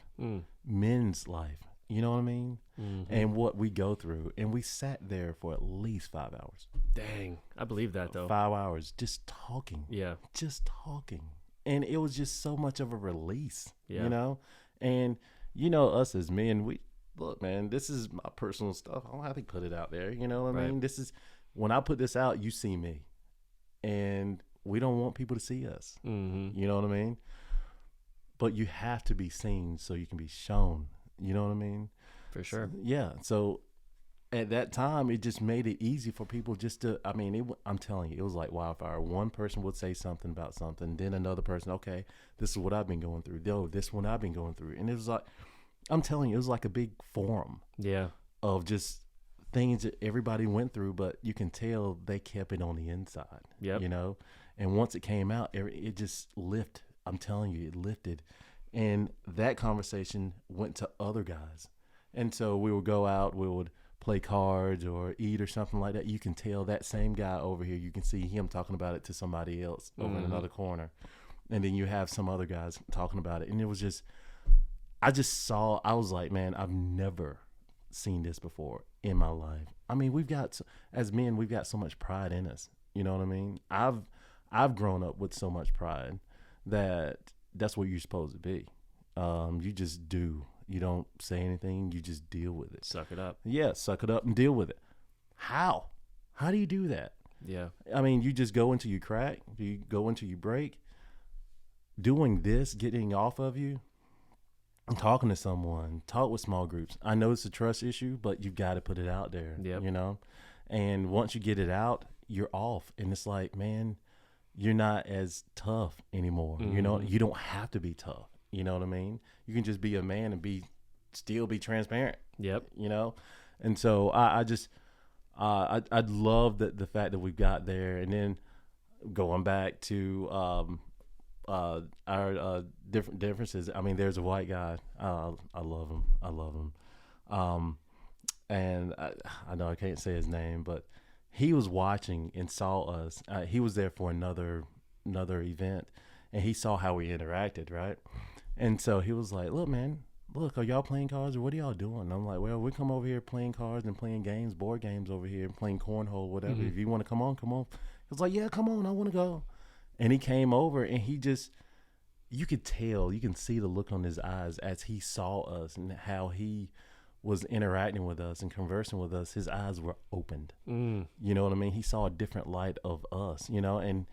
men's life. You know what I mean? Mm-hmm. And what we go through. And we sat there for at least 5 hours. Dang. I believe that, though. 5 hours just talking. Yeah. Just talking. And it was just so much of a release, yeah. you know? And, you know, us as men, look, man, this is my personal stuff. I don't have to put it out there. You know what I mean? This is, when I put this out, you see me. And we don't want people to see us. Mm-hmm. You know what I mean? But you have to be seen so you can be shown. You know what I mean? For sure. So at that time, it just made it easy for people just to, I mean, I'm telling you, it was like wildfire. One person would say something about something, then another person, okay, this is what I've been going through. This one I've been going through. And it was like, I'm telling you, it was like a big forum. Yeah. Of just things that everybody went through, but you can tell they kept it on the inside. Yep. You know? And once it came out, it just lifted. I'm telling you, it lifted. And that conversation went to other guys. And so we would go out, we would play cards or eat or something like that. You can tell that same guy over here, you can see him talking about it to somebody else over in another corner. And then you have some other guys talking about it. And it was just, I was like, man, I've never seen this before in my life. I mean, as men, we've got so much pride in us. You know what I mean? I've grown up with so much pride that's what you're supposed to be. You just do. You don't say anything. You just deal with it. Suck it up. Yeah, suck it up and deal with it. How? How do you do that? Yeah. I mean, you just go until you crack. You go until you break. Doing this, getting off of you, talking to someone, talk with small groups. I know it's a trust issue, but you've got to put it out there, you know? And once you get it out, you're off. And it's like, man, you're not as tough anymore. Mm-hmm. You know, you don't have to be tough. You know what I mean? You can just be a man and still be transparent. Yep. You know? And so I love the fact that we got there. And then going back to our different differences. I mean, there's a white guy. I love him. And I know I can't say his name, but he was watching and saw us. He was there for another event, and he saw how we interacted, right? And so he was like, look, man, are y'all playing cards or what are y'all doing? And I'm like, well, we come over here playing cards and playing games, board games over here, playing cornhole, whatever. Mm-hmm. If you want to come on. He was like, yeah, come on, I want to go. And he came over, and you could tell, you can see the look on his eyes as he saw us and how he was interacting with us and conversing with us. His eyes were opened. You know what I mean? He saw a different light of us, you know, and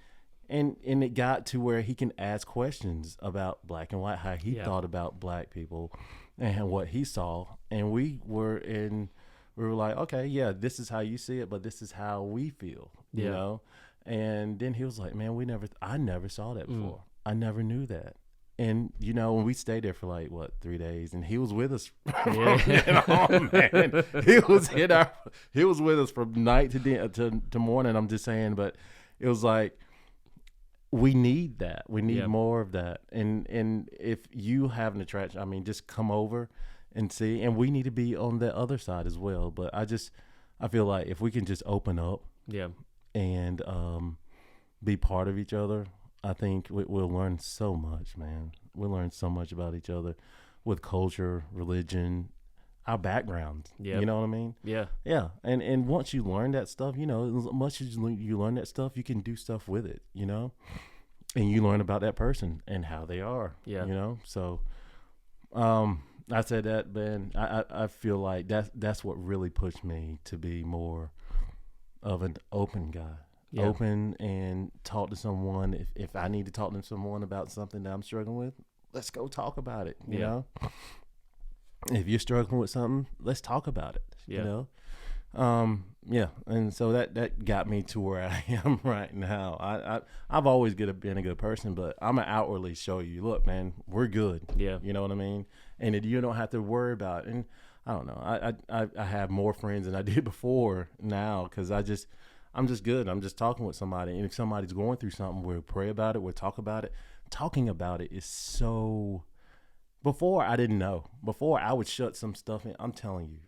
it got to where he can ask questions about black and white, how he thought about black people and what he saw. And we were like, okay, yeah, this is how you see it, but this is how we feel, you know? And then he was like, man, I never saw that before. I never knew that. And, you know, when we stayed there for like, 3 days, and he was with us man. He was with us from night to morning, I'm just saying. But it was like, we need that. We need more of that. And if you have an attraction, I mean, just come over and see. And we need to be on the other side as well. But I feel like if we can just open up and be part of each other, I think we'll learn so much, man. We'll learn so much about each other with culture, religion, our backgrounds. Yep. You know what I mean? Yeah. Yeah. And once you learn that stuff, you know, as much as you learn that stuff, you can do stuff with it, you know? And you learn about that person and how they are. Yeah. You know? So I said that, man, I feel like that's what really pushed me to be more of an open guy. Yeah. Open and talk to someone. If I need to talk to someone about something that I'm struggling with, let's go talk about it. You know? If you're struggling with something, let's talk about it. Yeah. You know? Yeah. And so that got me to where I am right now. I've always been a good person, but I'm going to outwardly show you, look, man, we're good. Yeah. You know what I mean? And you don't have to worry about it. And I don't know. I have more friends than I did before now because I'm just good. I'm just talking with somebody. And if somebody's going through something, we'll pray about it. We'll talk about it. Talking about it is so... Before, I didn't know. Before, I would shut some stuff in. I'm telling you.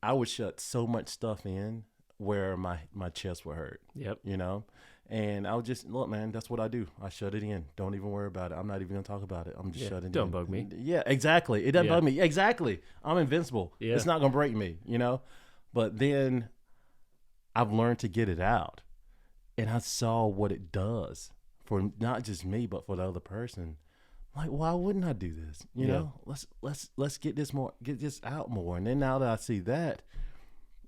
I would shut so much stuff in where my chest would hurt. Yep. You know? And I would just, look, man, that's what I do. I shut it in. Don't even worry about it. I'm not even going to talk about it. I'm just shutting it in. Don't bug me. Yeah, exactly. It doesn't bug me. Exactly. I'm invincible. Yeah. It's not going to break me, you know? But then I've learned to get it out. And I saw what it does for not just me, but for the other person. Like, why wouldn't I do this? You know, let's get this out more. And then now that I see that,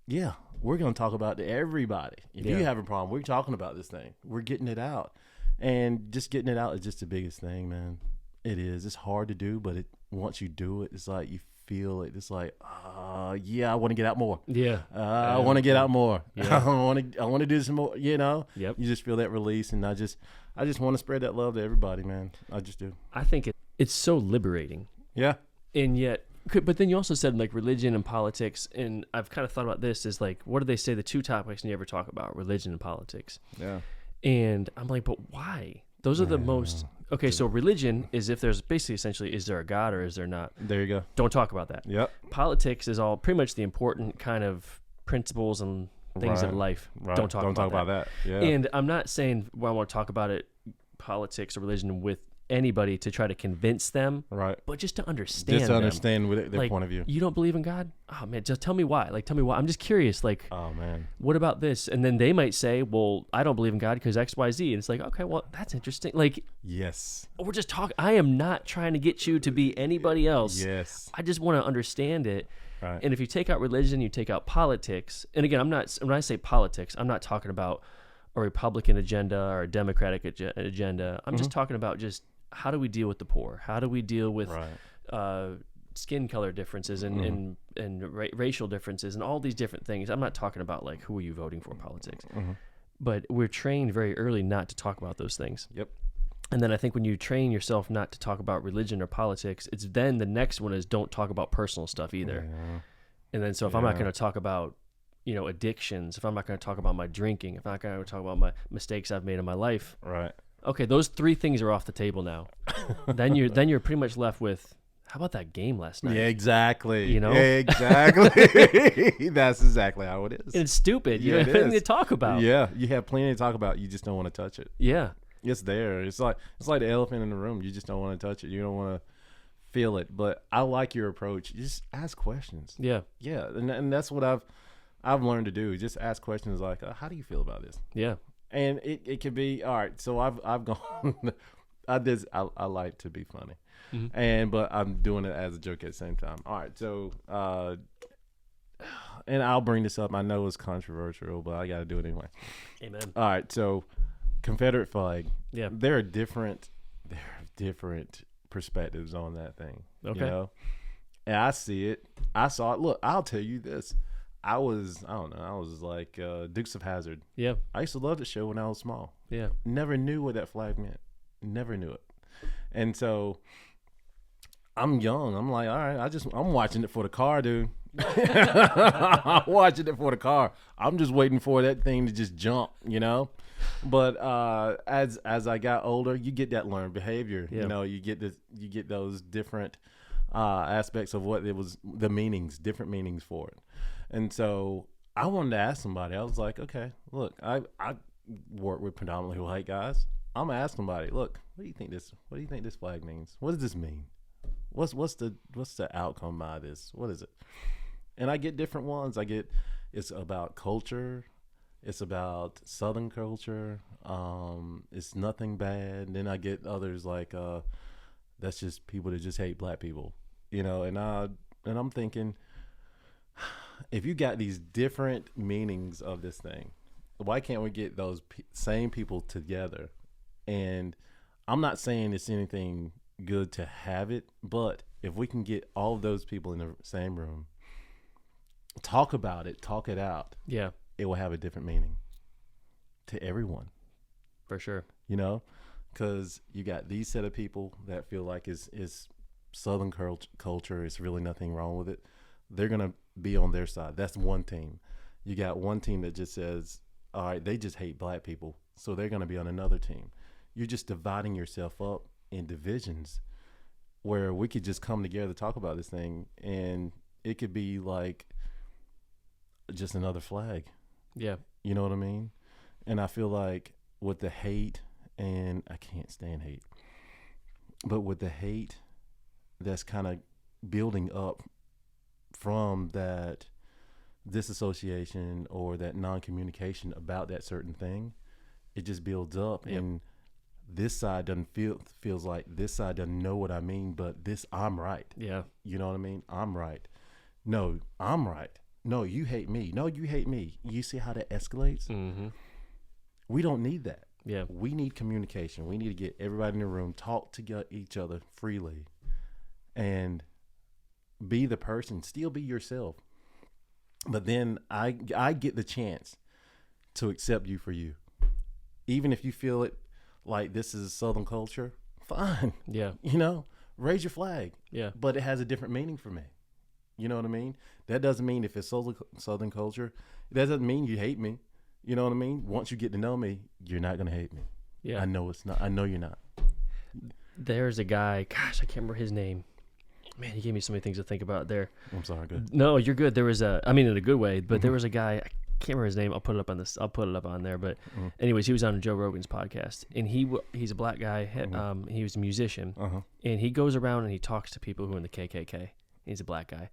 yeah, we're gonna talk about it to everybody. If you have a problem, we're talking about this thing. We're getting it out, and just getting it out is just the biggest thing, man. It is. It's hard to do, but once you do it, it's like you feel it. It's like, yeah, I want to get out more. Yeah, I want to get out more. Yeah. I want to do some more. You know. Yep. You just feel that release, and I just want to spread that love to everybody, man. I just do. I think it's so liberating. Yeah. And yet, but then you also said like religion and politics, and I've kind of thought about this as like, what do they say the two topics you ever talk about, religion and politics? Yeah. And I'm like, but why? Those are the most... Okay, so religion is if there's basically essentially, is there a God or is there not? There you go. Don't talk about that. Yep. Politics is all pretty much the important kind of principles and things of life. Right. Don't talk about that. Yeah. And I'm not saying I want to talk about it, politics or religion with anybody to try to convince them, right? But just to understand, just to understand with their like, point of view. You don't believe in God? Oh man, just tell me why. Like, tell me why. I'm just curious. Like, oh man, what about this? And then they might say, well, I don't believe in God because X, Y, Z. And it's like, okay, well, that's interesting. Like, yes, we're just talking. I am not trying to get you to be anybody else. Yes, I just want to understand it. Right. And if you take out religion, you take out politics. And again, when I say politics, I'm not talking about a Republican agenda or a Democratic agenda. I'm just talking about just how do we deal with the poor? How do we deal with skin color differences and racial differences and all these different things? I'm not talking about like who are you voting for in politics, but we're trained very early not to talk about those things. Yep. And then I think when you train yourself not to talk about religion or politics, it's then the next one is don't talk about personal stuff either. Yeah. And then so if I'm not going to talk about, addictions, if I'm not going to talk about my drinking, if I'm not going to talk about my mistakes I've made in my life, right? Okay, those three things are off the table now. then you're pretty much left with, how about that game last night? Yeah, exactly. Exactly. That's exactly how it is. And it's stupid. You have nothing to talk about. Yeah, you have plenty to talk about. You just don't want to touch it. Yeah. It's there. It's like the elephant in the room. You just don't want to touch it. You don't want to feel it. But I like your approach. You just ask questions. Yeah. Yeah, and that's what I've learned to do. Just ask questions like, how do you feel about this? Yeah. And it could be, all right, so I've gone I like to be funny. But I'm doing it as a joke at the same time. All right, so and I'll bring this up. I know it's controversial, but I got to do it anyway. Amen. All right, so Confederate flag. Yeah. There are different perspectives on that thing. Okay. And I see it. I saw it. Look, I'll tell you this. I was like Dukes of Hazzard. Yeah. I used to love the show when I was small. Yeah. Never knew what that flag meant. Never knew it. And so I'm young. I'm like, all right, I'm watching it for the car, dude. I'm watching it for the car. I'm just waiting for that thing to just jump, But as I got older, you get that learned behavior. Yeah. You get those different aspects of what it was, the meanings, different meanings for it. And so I wanted to ask somebody. I was like, okay, look, work with predominantly white guys, I'm gonna ask somebody, look, what do you think this flag means? What does this mean? What's the outcome by this? What is it? And I get different ones. It's about culture. It's about Southern culture. It's nothing bad. And then I get others like, that's just people that just hate black people, and I'm thinking, if you got these different meanings of this thing, why can't we get those same people together? And I'm not saying it's anything good to have it, but if we can get all of those people in the same room, talk about it, talk it out, yeah, it will have a different meaning to everyone. For sure. Because you got these set of people that feel like it's Southern culture, it's really nothing wrong with it. They're going to be on their side. That's one team. You got one team that just says, all right, they just hate black people, so they're going to be on another team. You're just dividing yourself up in divisions where we could just come together to talk about this thing, and it could be like just another flag. Yeah. You know what I mean? And I feel like with the hate, and I can't stand hate, but with the hate that's kind of building up from that disassociation or that non-communication about that certain thing, it just builds up. Yep. And this side doesn't feels like this side doesn't know what I mean, but I'm right. Yeah. You know what I mean? I'm right. No, I'm right. No, you hate me. No, you hate me. You see how that escalates? Mm-hmm. We don't need that. Yeah. We need communication. We need to get everybody in the room, talk to each other freely, and be the person. Still be yourself. But then I get the chance to accept you for you. Even if you feel it like this is Southern culture, fine. Yeah. Raise your flag. Yeah. But it has a different meaning for me. You know what I mean? That doesn't mean if it's Southern culture, that doesn't mean you hate me. You know what I mean? Once you get to know me, you're not going to hate me. Yeah. I know it's not. I know you're not. There's a guy, gosh, I can't remember his name. Man, he gave me so many things to think about there. I'm sorry, good. No, you're good. There was in a good way, but there was a guy, I can't remember his name. I'll put it up on there. But anyways, he was on Joe Rogan's podcast, and he's a black guy. He was a musician, and he goes around and he talks to people who are in the KKK. He's a black guy,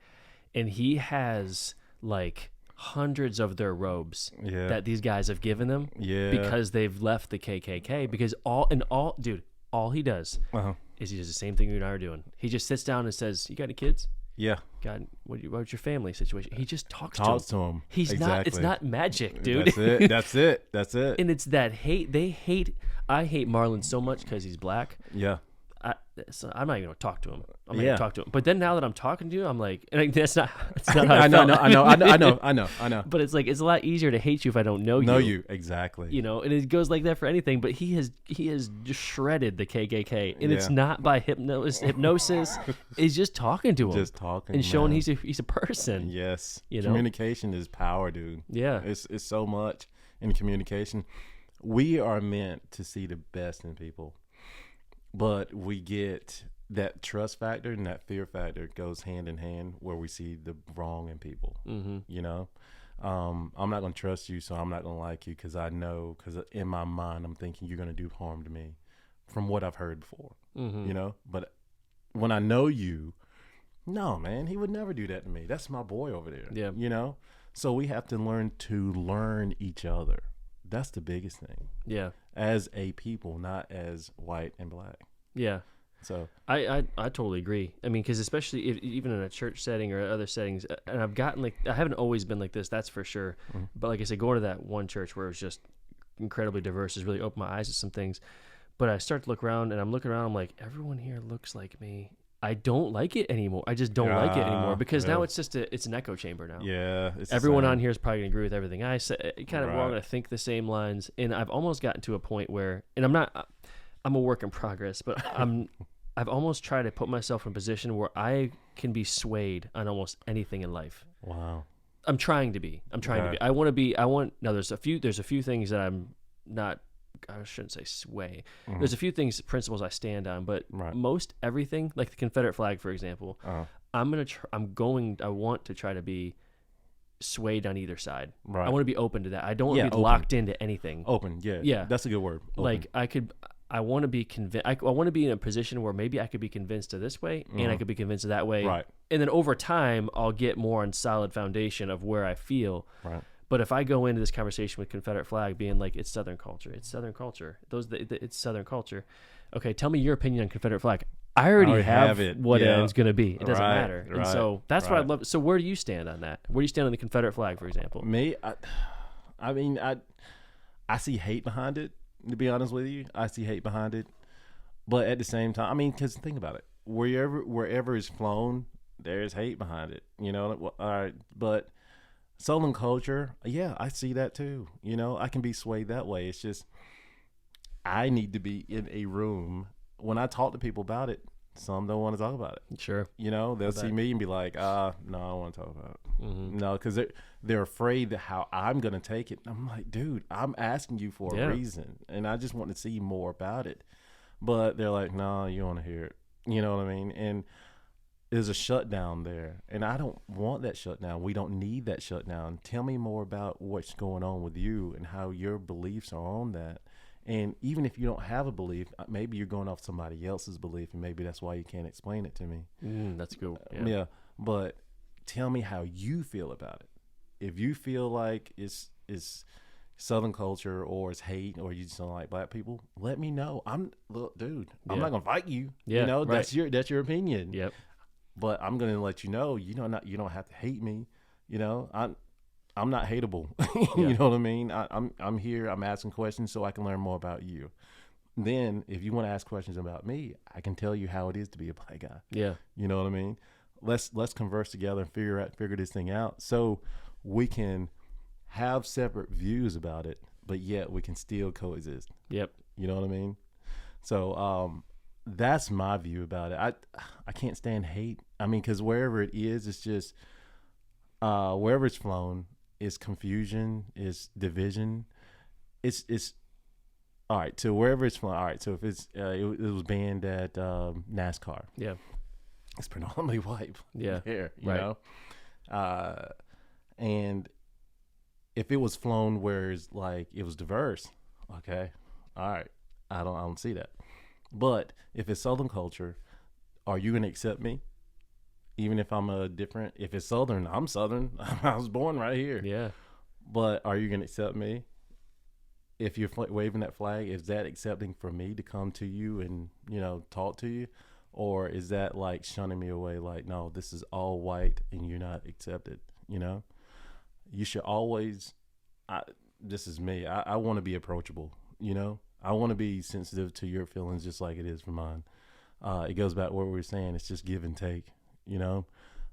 and he has like hundreds of their robes that these guys have given them because they've left the KKK. Because all he does is he does the same thing you and I are doing. He just sits down and says, "You got any kids?" Yeah. God, what's your family situation? He just talks to him. He's not. It's not magic, dude. That's it. And it's that hate. I hate Marlon so much because he's black. Yeah. I'm not even gonna talk to him. I'm not gonna talk to him. But then now that I'm talking to you, I'm like, and that's not how I felt. I know. But it's like it's a lot easier to hate you if I don't know you. Know you exactly. And it goes like that for anything. But he has just shredded the KKK, and it's not by hypnosis. He's just talking to him, and showing he's a person. Yes, communication is power, dude. Yeah, it's so much in communication. We are meant to see the best in people. But we get that trust factor and that fear factor goes hand in hand where we see the wrong in people. Mm-hmm. I'm not going to trust you, so I'm not going to like you because in my mind I'm thinking you're going to do harm to me from what I've heard before. Mm-hmm. But when I know you, no, man, he would never do that to me. That's my boy over there. Yeah. So we have to learn each other. That's the biggest thing. Yeah. As a people, not as white and black. Yeah. So I totally agree. I mean, because especially even in a church setting or other settings, and I've gotten I haven't always been like this, that's for sure. Mm-hmm. But like I said, going to that one church where it was just incredibly diverse has really opened my eyes to some things. But I start to look around, and I'm looking around, I'm like, everyone here looks like me. I don't like it anymore. I just don't like it anymore because now it's just it's an echo chamber now. Yeah. Everyone on here is probably going to agree with everything I say. We're all going to think the same lines. And I've almost gotten to a point where, and I'm a work in progress, but I've almost tried to put myself in a position where I can be swayed on almost anything in life. Wow. I'm trying to be. Now there's a few things that I'm not, I shouldn't say sway. Mm-hmm. There's a few principles I stand on, but most everything, like the Confederate flag, for example, I want to try to be swayed on either side. Right. I want to be open to that. I don't want to be locked into anything. Open, yeah. That's a good word. Open. Like I want to be convinced. I want to be in a position where maybe I could be convinced of this way, and I could be convinced of that way. Right. And then over time, I'll get more on solid foundation of where I feel. Right. But if I go into this conversation with Confederate flag being like, it's Southern culture, it's Southern culture, it's Southern culture. Okay, tell me your opinion on Confederate flag. I already have it. What it's going to be. It doesn't matter. And so that's what I love. So where do you stand on that? Where do you stand on the Confederate flag, for example? Me, I mean, I see hate behind it. To be honest with you, I see hate behind it. But at the same time, I mean, because think about it. Wherever it's flown, there's hate behind it. You know, all right. But Southern culture, yeah, I see that too. You know, I can be swayed that way. It's just I need to be in a room. When I talk to people about it, some don't want to talk about it. Sure. You know, they'll see me and be like, no, I don't want to talk about it. Mm-hmm. No, because they're afraid that how I'm going to take it. I'm like, dude, I'm asking you for a reason, and I just want to see more about it. But they're like, no, you want to hear it. You know what I mean? And there's a shutdown there, and I don't want that shutdown. We don't need that shutdown. Tell me more about what's going on with you and how your beliefs are on that. And even if you don't have a belief, maybe you're going off somebody else's belief, and maybe that's why you can't explain it to me. That's good. Yeah, but tell me how you feel about it. If you feel like it's Southern culture or it's hate or you just don't like black people, let me know. Look, dude, I'm not gonna fight you. Yeah, you know, that's your opinion. Yep. But I'm gonna let you know. You don't have to hate me. You know, I'm not hateable. You know what I mean? I'm here. I'm asking questions so I can learn more about you. Then, if you want to ask questions about me, I can tell you how it is to be a black guy. Yeah. You know what I mean? Let's converse together and figure this thing out, so we can have separate views about it, but yet we can still coexist. Yep. You know what I mean? So that's my view about it. I can't stand hate. I mean, because wherever it is, it's just wherever it's flown. It's confusion, it's division. It's all right. So wherever it's from, all right. So if it's it was banned at NASCAR. Yeah, it's predominantly white. Yeah, here, you know. And if it was flown where it's like it was diverse, okay, all right. I don't see that. But if it's Southern culture, are you gonna accept me? Even if I'm if it's Southern, I'm Southern. I was born right here. Yeah. But are you going to accept me? If you're waving that flag, is that accepting for me to come to you and, you know, talk to you? Or is that like shunning me away? Like, no, this is all white and you're not accepted, you know? You should always, this is me. I want to be approachable, you know? I want to be sensitive to your feelings just like it is for mine. It goes back to what we were saying. It's just give and take. You know,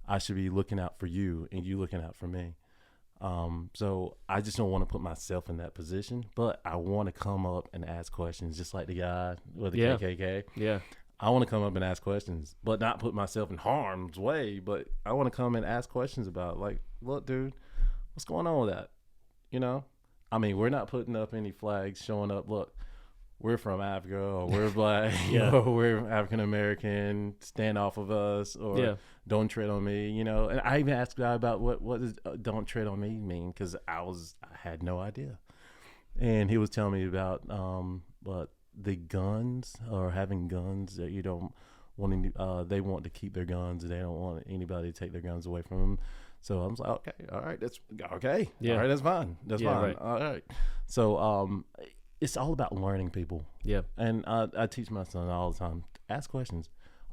I should be looking out for you and you looking out for me. So I just don't want to put myself in that position, but I want to come up and ask questions just like the guy with the KKK. Yeah. I want to come up and ask questions, but not put myself in harm's way. But I want to come and ask questions about, like, look, dude, what's going on with that? You know, I mean, we're not putting up any flags showing up. Look, we're from Africa, or we're black, or we're African American, stand off of us, or don't tread on me, you know. And I even asked a guy about what does don't tread on me mean, because I had no idea. And he was telling me about but the guns, or having guns, that you don't want to, they want to keep their guns, and they don't want anybody to take their guns away from them. So I was like, okay, all right, that's okay. Yeah. All right, that's fine. That's fine. Right. All right. So it's all about learning, people. Yeah. And I teach my son all the time, ask questions.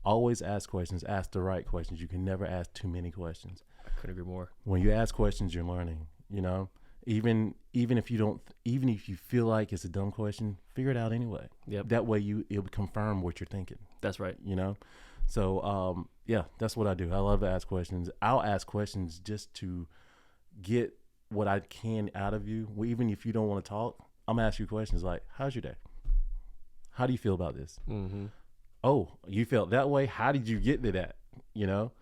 Always ask questions. Ask the right questions. You can never ask too many questions. I couldn't agree more. When you ask questions, you're learning, you know? Even if you feel like it's a dumb question, figure it out anyway. Yep. That way it'll confirm what you're thinking. That's right. You know? So, that's what I do. I love to ask questions. I'll ask questions just to get what I can out of you. Even if you don't want to talk, I'm going to ask you questions like, how's your day? How do you feel about this? Mm-hmm. Oh, you felt that way? How did you get to that? You know?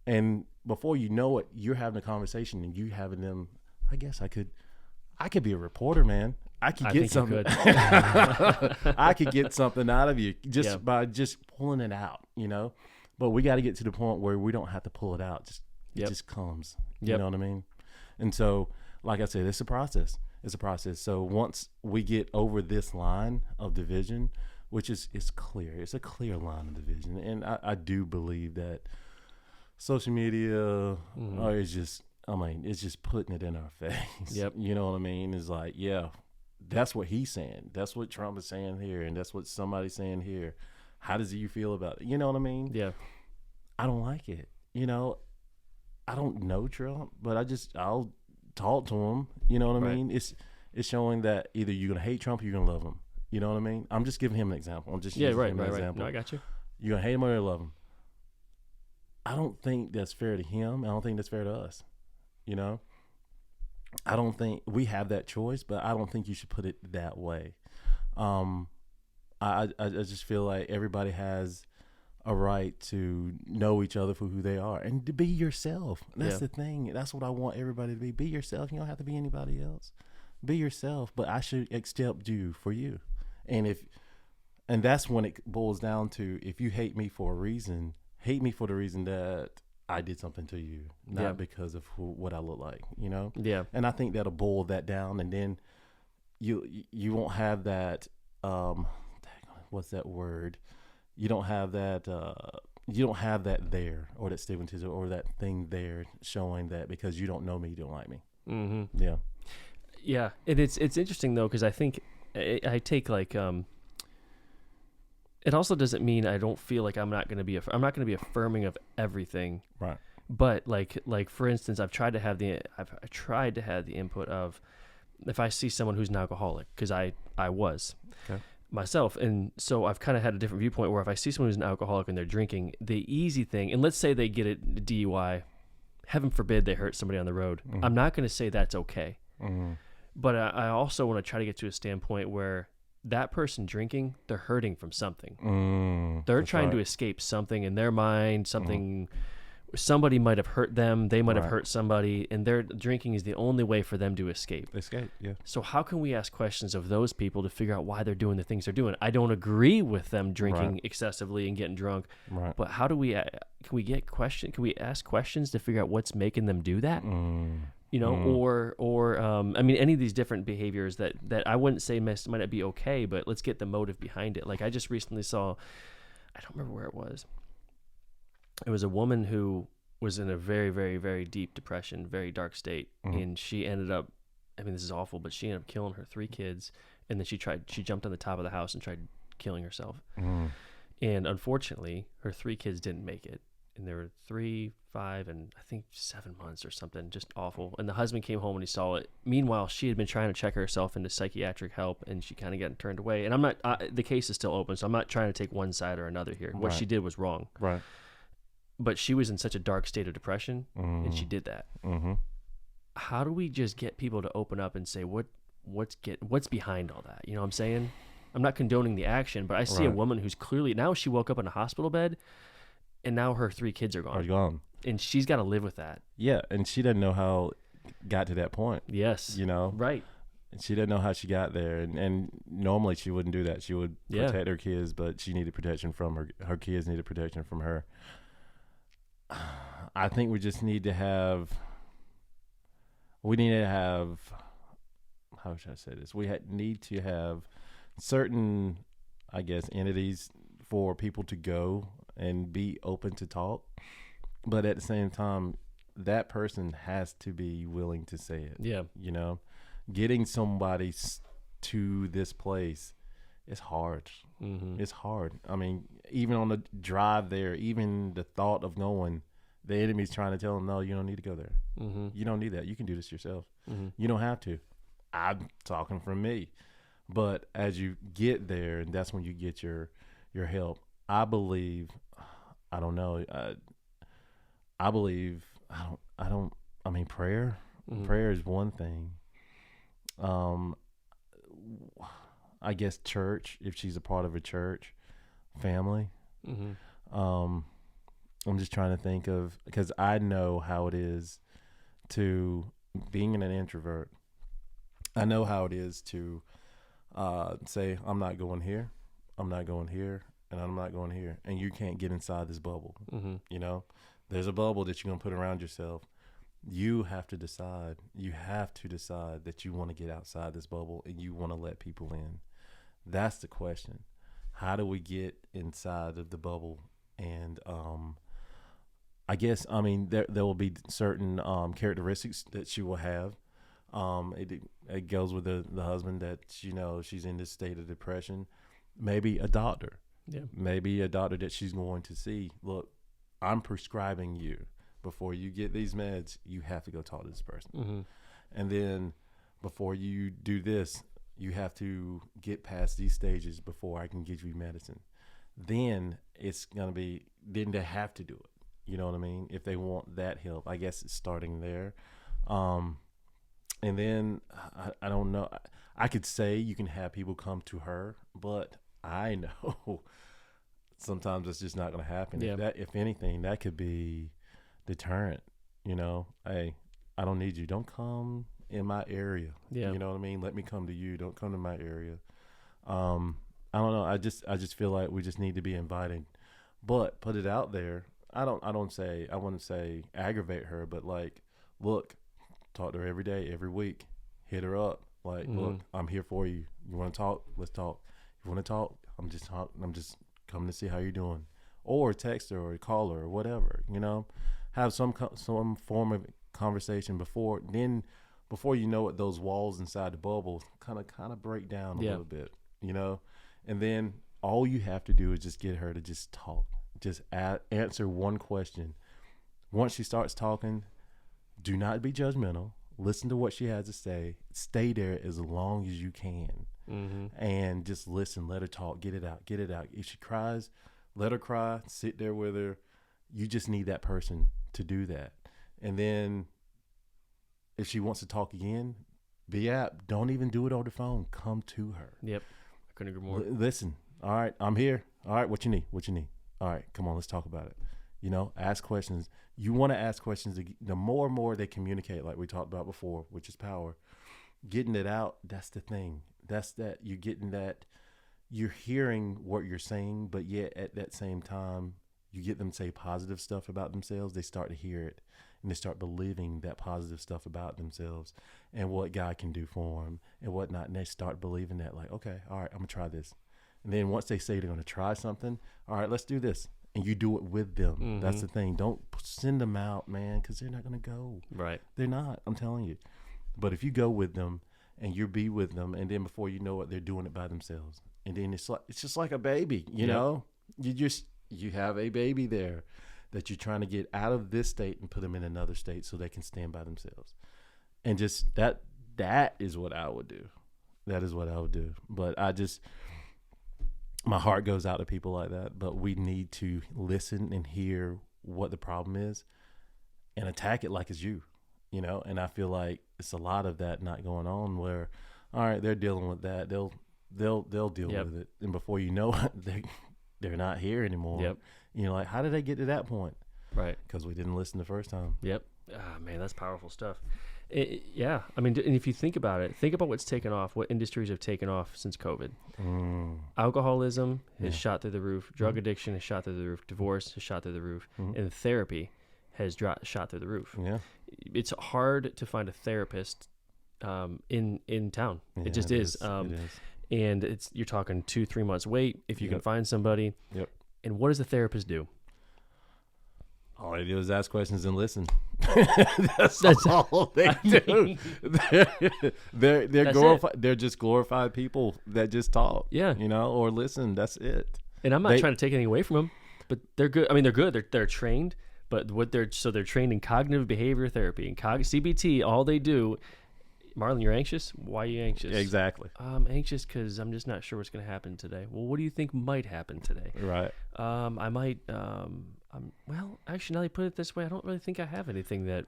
And before you know it, you're having a conversation and you having them. I guess I could be a reporter, man. I could get something. I could get something out of you by just pulling it out, you know? But we got to get to the point where we don't have to pull it out. It just comes. You know what I mean? And so, like I said, it's a process. It's a process. So once we get over this line of division, which is clear, it's a clear line of division. And I do believe that social media is just, I mean, it's just putting it in our face. Yep. You know what I mean? It's like, yeah, that's what he's saying. That's what Trump is saying here. And that's what somebody's saying here. How does you feel about it? You know what I mean? Yeah. I don't like it. You know, I don't know Trump, but I'll talk to him. You know what I mean? It's showing that either you're going to hate Trump or you're going to love him. You know what I mean? I'm just giving him an example. I'm just using him an example. No, I got you. You're going to hate him or love him. I don't think that's fair to him. I don't think that's fair to us. You know? I don't think we have that choice, but I don't think you should put it that way. I just feel like everybody has a right to know each other for who they are and to be yourself. That's the thing. That's what I want everybody to be. Be yourself. You don't have to be anybody else. Be yourself, but I should accept you for you. And that's when it boils down to, if you hate me for a reason, hate me for the reason that I did something to you, not because of what I look like, you know? Yeah. And I think that'll boil that down, and then you won't have that, what's that word? You don't have that there, or that stigmatism, or that thing there showing that because you don't know me, you don't like me. Mm-hmm. Yeah. Yeah. And it's interesting though, because I think I take like, it also doesn't mean I don't feel like I'm not going to be affirming of everything. Right. But like for instance, I tried to have the input of, if I see someone who's an alcoholic, because I was myself, and so I've kind of had a different viewpoint where if I see someone who's an alcoholic and they're drinking, the easy thing, and let's say they get a DUI, heaven forbid they hurt somebody on the road, I'm not going to say that's okay. But I also want to try to get to a standpoint where that person drinking, they're hurting from something. They're trying to escape something in their mind, something, somebody might have hurt them, they might have hurt somebody, and their drinking is the only way for them to escape. Yeah. So how can we ask questions of those people to figure out why they're doing the things they're doing? I don't agree with them drinking excessively and getting drunk, but how do we, can we ask questions to figure out what's making them do that? You know, or I mean, any of these different behaviors that I wouldn't say might not be okay, but let's get the motive behind it. Like I just recently saw, I don't remember where it was. It was a woman who was in a very, very, very deep depression, very dark state, and she ended up, I mean, this is awful, but she ended up killing her 3 kids, and then she jumped on the top of the house and tried killing herself. And unfortunately, her 3 kids didn't make it. And there were 3, 5, and I think 7 months or something, just awful. And the husband came home and he saw it. Meanwhile, she had been trying to check herself into psychiatric help, and she kind of got turned away. And I'm not, the case is still open, so I'm not trying to take one side or another here. What she did was wrong. Right. But she was in such a dark state of depression, and she did that. How do we just get people to open up and say, what's behind all that? You know what I'm saying? I'm not condoning the action, but I see a woman who's clearly, now she woke up in a hospital bed, and now her 3 kids are gone. And she's got to live with that. Yeah, and she doesn't know how it got to that point. Yes. You know? Right. And she didn't know how she got there. And normally she wouldn't do that. She would protect her kids, but she needed protection from her kids needed protection from her. I think we just need to have, how should I say this? We need to have certain, I guess, entities for people to go and be open to talk, but at the same time, that person has to be willing to say it. Yeah. You know, getting somebody to this place is hard. It's hard. I mean, even on the drive there, even the thought of going, the enemy's trying to tell them, no, you don't need to go there. You don't need that. You can do this yourself. You don't have to. I'm talking from me. But as you get there, and that's when you get your help. I believe, I don't know. I believe, I mean, prayer. Prayer is one thing. I guess church, if she's a part of a church, family. I'm just trying to think of, because I know how it is to being an introvert. I know how it is to say, I'm not going here, I'm not going here, and I'm not going here. And you can't get inside this bubble. You know, there's a bubble that you're going to put around yourself. You have to decide. You have to decide that you want to get outside this bubble and you want to let people in. That's the question. How do we get inside of the bubble? And I guess, I mean, there will be certain characteristics that she will have. It goes with the husband that, she's in this state of depression. Maybe a doctor. Yeah. Maybe a doctor that she's going to see. Look, I'm prescribing you. Before you get these meds, you have to go talk to this person. Mm-hmm. And then before you do this, you have to get past these stages before I can give you medicine. Then it's going to be, then they have to do it. You know what I mean? If they want that help, I guess it's starting there. And then I don't know. I could say you can have people come to her, but I know sometimes it's just not going to happen. Yeah. If anything, that could be deterrent. Hey, I don't need you. Don't come in my area. Yeah. You know what I mean? Let me come to you. Don't come to my area. I don't know. I just feel like we just need to be invited, but put it out there. I wouldn't say aggravate her, but like, look, talk to her every day, every week, hit her up. Like, look, I'm here for you. You want to talk? Let's talk. You want to talk? I'm just coming to see how you're doing, or text her or call her or whatever, have some form of conversation before you know it, those walls inside the bubble kind of break down a little bit, and then all you have to do is just get her to just talk, just answer one question. Once she starts talking, do not be judgmental. Listen to what she has to say. Stay there as long as you can, and just listen. Let her talk. Get it out. If she cries, let her cry. Sit there with her. You just need that person to do that. And then if she wants to talk again, don't even do it over the phone. Come to her. Yep. I couldn't agree more. Listen. All right, I'm here. All right, what you need? All right, come on, let's talk about it. Ask questions. You want to ask questions. The more and more they communicate, like we talked about before, which is power. Getting it out, that's the thing. That's that. You're getting that. You're hearing what you're saying, but yet at that same time, you get them to say positive stuff about themselves. They start to hear it, and they start believing that positive stuff about themselves and what God can do for them and whatnot. And they start believing that, like, okay, all right, I'm going to try this. And then once they say they're going to try something, all right, let's do this. And you do it with them. Mm-hmm. That's the thing. Don't send them out, man, because they're not going to go. Right. They're not. I'm telling you. But if you go with them and you be with them, and then before you know it, they're doing it by themselves. And then it's just like a baby, you know? You have a baby there that you're trying to get out of this state and put them in another state so they can stand by themselves. And just that is what I would do. That is what I would do. But my heart goes out to people like that, but we need to listen and hear what the problem is and attack it like it's you, and I feel like it's a lot of that not going on where, all right, they're dealing with that. They'll deal with it. And before you know it, they're not here anymore. Yep. Like, how did they get to that point? Right. Because we didn't listen the first time. Yep. Ah, man, that's powerful stuff. Yeah. I mean, and if you think about it, think about what's taken off, what industries have taken off since COVID. Alcoholism has shot through the roof. Drug addiction has shot through the roof. Divorce has shot through the roof. And therapy has shot through the roof. Yeah. It's hard to find a therapist in town. Yeah, it just is. It is. And you're talking 2-3 months wait if you can find somebody. Yep. And what does the therapist do? All they do is ask questions and listen. That's all they do. They're glorified. They're just glorified people that just talk. Yeah. Or listen. That's it. And I'm not trying to take anything away from them, but they're good. I mean, they're good. They're trained, but they're trained in cognitive behavior therapy and CBT. All they do. Marlon, you're anxious? Why are you anxious? Exactly. I'm anxious because I'm just not sure what's going to happen today. Well, what do you think might happen today? Right. I might. Well, actually, now you put it this way, I don't really think I have anything that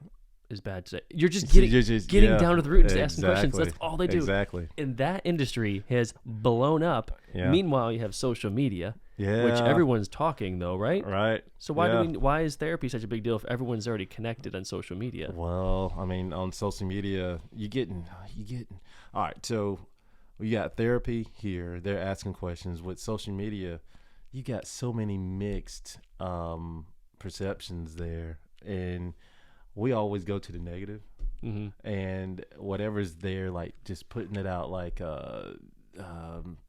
is bad today. You're just getting down to the root and just asking questions. That's all they do. Exactly. And that industry has blown up. Yeah. Meanwhile, you have social media, which everyone's talking though, right? Right. So why is therapy such a big deal if everyone's already connected on social media? Well, I mean, on social media, you getting. All right, so we got therapy here. They're asking questions. With social media, you got so many mixed perceptions there, and we always go to the negative, and whatever's there, like just putting it out like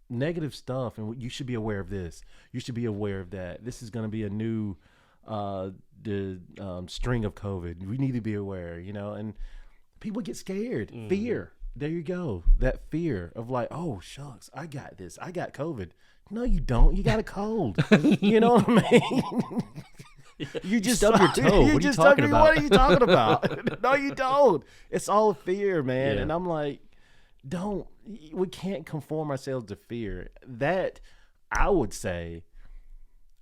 negative stuff, and you should be aware of this. You should be aware of that. This is going to be a new string of COVID. We need to be aware, you know, and people get scared. Fear. There you go. That fear of like, oh, shucks, I got this. I got COVID. No, you don't. You got a cold. You know what I mean? You just stubbed your toe. What are you talking about? What are you talking about? No, you don't. It's all fear, man. Yeah. And I'm like, we can't conform ourselves to fear. That, I would say,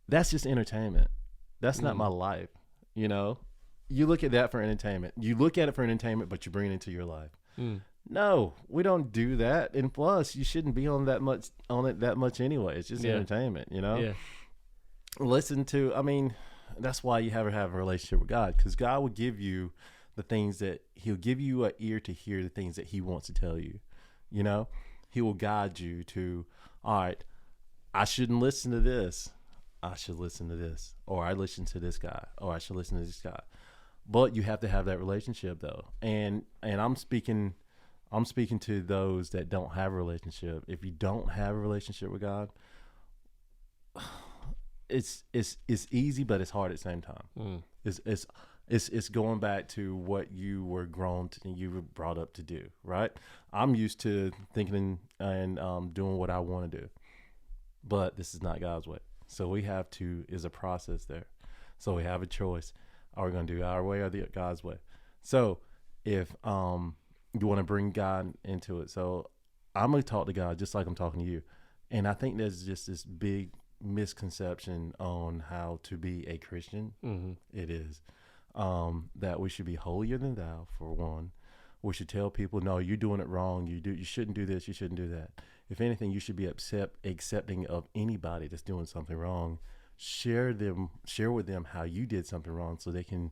that's just entertainment. That's not my life. You know, you look at that for entertainment. You look at it for entertainment, but you bring it into your life. No, we don't do that. And plus, you shouldn't be on it that much anyway. It's just entertainment, you know? Yeah. That's why you have a relationship with God, because God will give you the things that he'll give you an ear to hear the things that he wants to tell you. You know, he will guide you to, all right, I shouldn't listen to this. I should listen to this, or I listen to this guy, or I should listen to this guy. But you have to have that relationship though. And I'm speaking to those that don't have a relationship. If you don't have a relationship with God, it's easy, but it's hard at the same time. It's going back to what you were you were brought up to do, right? I'm used to thinking and doing what I want to do, but this is not God's way. So is a process there. So we have a choice. Are we going to do our way or God's way? So if you want to bring God into it, so I'm going to talk to God just like I'm talking to you. And I think there's just this big misconception on how to be a Christian. It is that we should be holier than thou, for one. We should tell people, no, you're doing it wrong. You shouldn't do this. You shouldn't do that. If anything, you should be accepting of anybody that's doing something wrong. Share with them how you did something wrong, so they can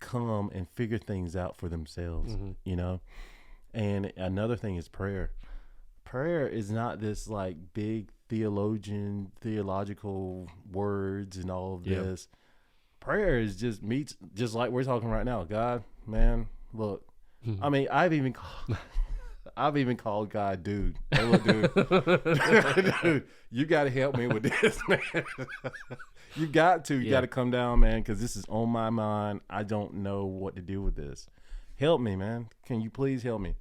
come and figure things out for themselves. You know. And another thing is prayer. Prayer is not this like big theological words and all of this. Prayer is just like we're talking right now. God, man, look. I mean, I've even called God, dude. Hey, look, dude, dude, you got to help me with this, man. You got to come down, man, because this is on my mind. I don't know what to do with this. Help me, man. Can you please help me?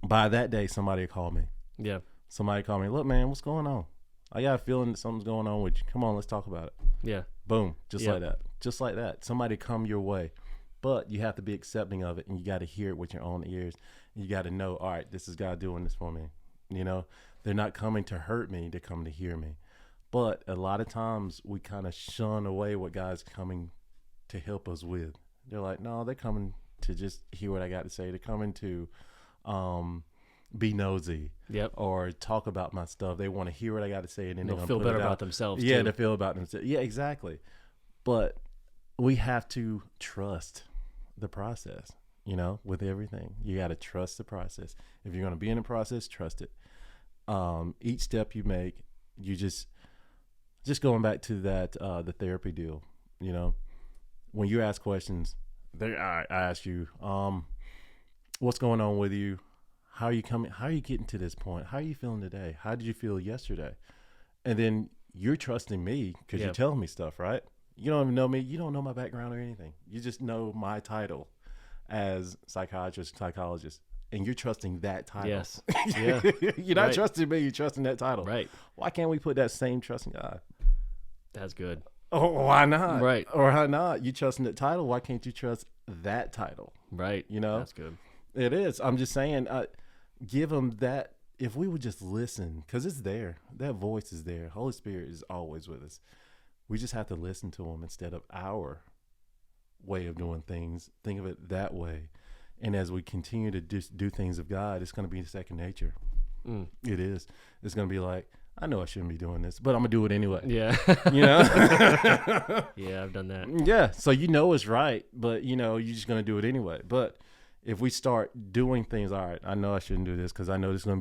By that day, somebody called me. Yeah. Somebody called me. Look, man, what's going on? I got a feeling that something's going on with you. Come on, let's talk about it. Yeah. Boom. Just like that. Just like that. Somebody come your way. But you have to be accepting of it, and you got to hear it with your own ears. You got to know, all right, this is God doing this for me. You know, they're not coming to hurt me. They're coming to hear me. But a lot of times we kind of shun away what God's coming to help us with. They're like, no, they're coming to just hear what I got to say. They're coming to be nosy, or talk about my stuff. They want to hear what I got to say, and then they'll feel better about themselves. Yeah, they feel about themselves. Yeah, exactly. But we have to trust the process. You know, with everything, you got to trust the process. If you're going to be in the process, trust it. Each step you make, you just going back to that the therapy deal. You know, when you ask questions, I ask you, what's going on with you? How are you coming? How are you getting to this point? How are you feeling today? How did you feel yesterday? And then you're trusting me because you're telling me stuff, right? You don't even know me. You don't know my background or anything. You just know my title as psychiatrist, psychologist, and you're trusting that title. Yes. Yeah. You're not trusting me. You're trusting that title. Right. Why can't we put that same trust in God? That's good. Oh, why not? Right. Or why not? You trusting that title. Why can't you trust that title? Right. You know? That's good. It is. I'm just saying, give them that. If we would just listen, because it's there. That voice is there. Holy Spirit is always with us. We just have to listen to him instead of our way of doing things. Think of it that way. And as we continue to just do things of God, it's going to be second nature. It is. It's going to be like, I know I shouldn't be doing this, but I'm going to do it anyway. Yeah. You know? Yeah, I've done that. Yeah. So you know it's right, but you know, you're just going to do it anyway. But if we start doing things, all right, I know I shouldn't do this because I know this is going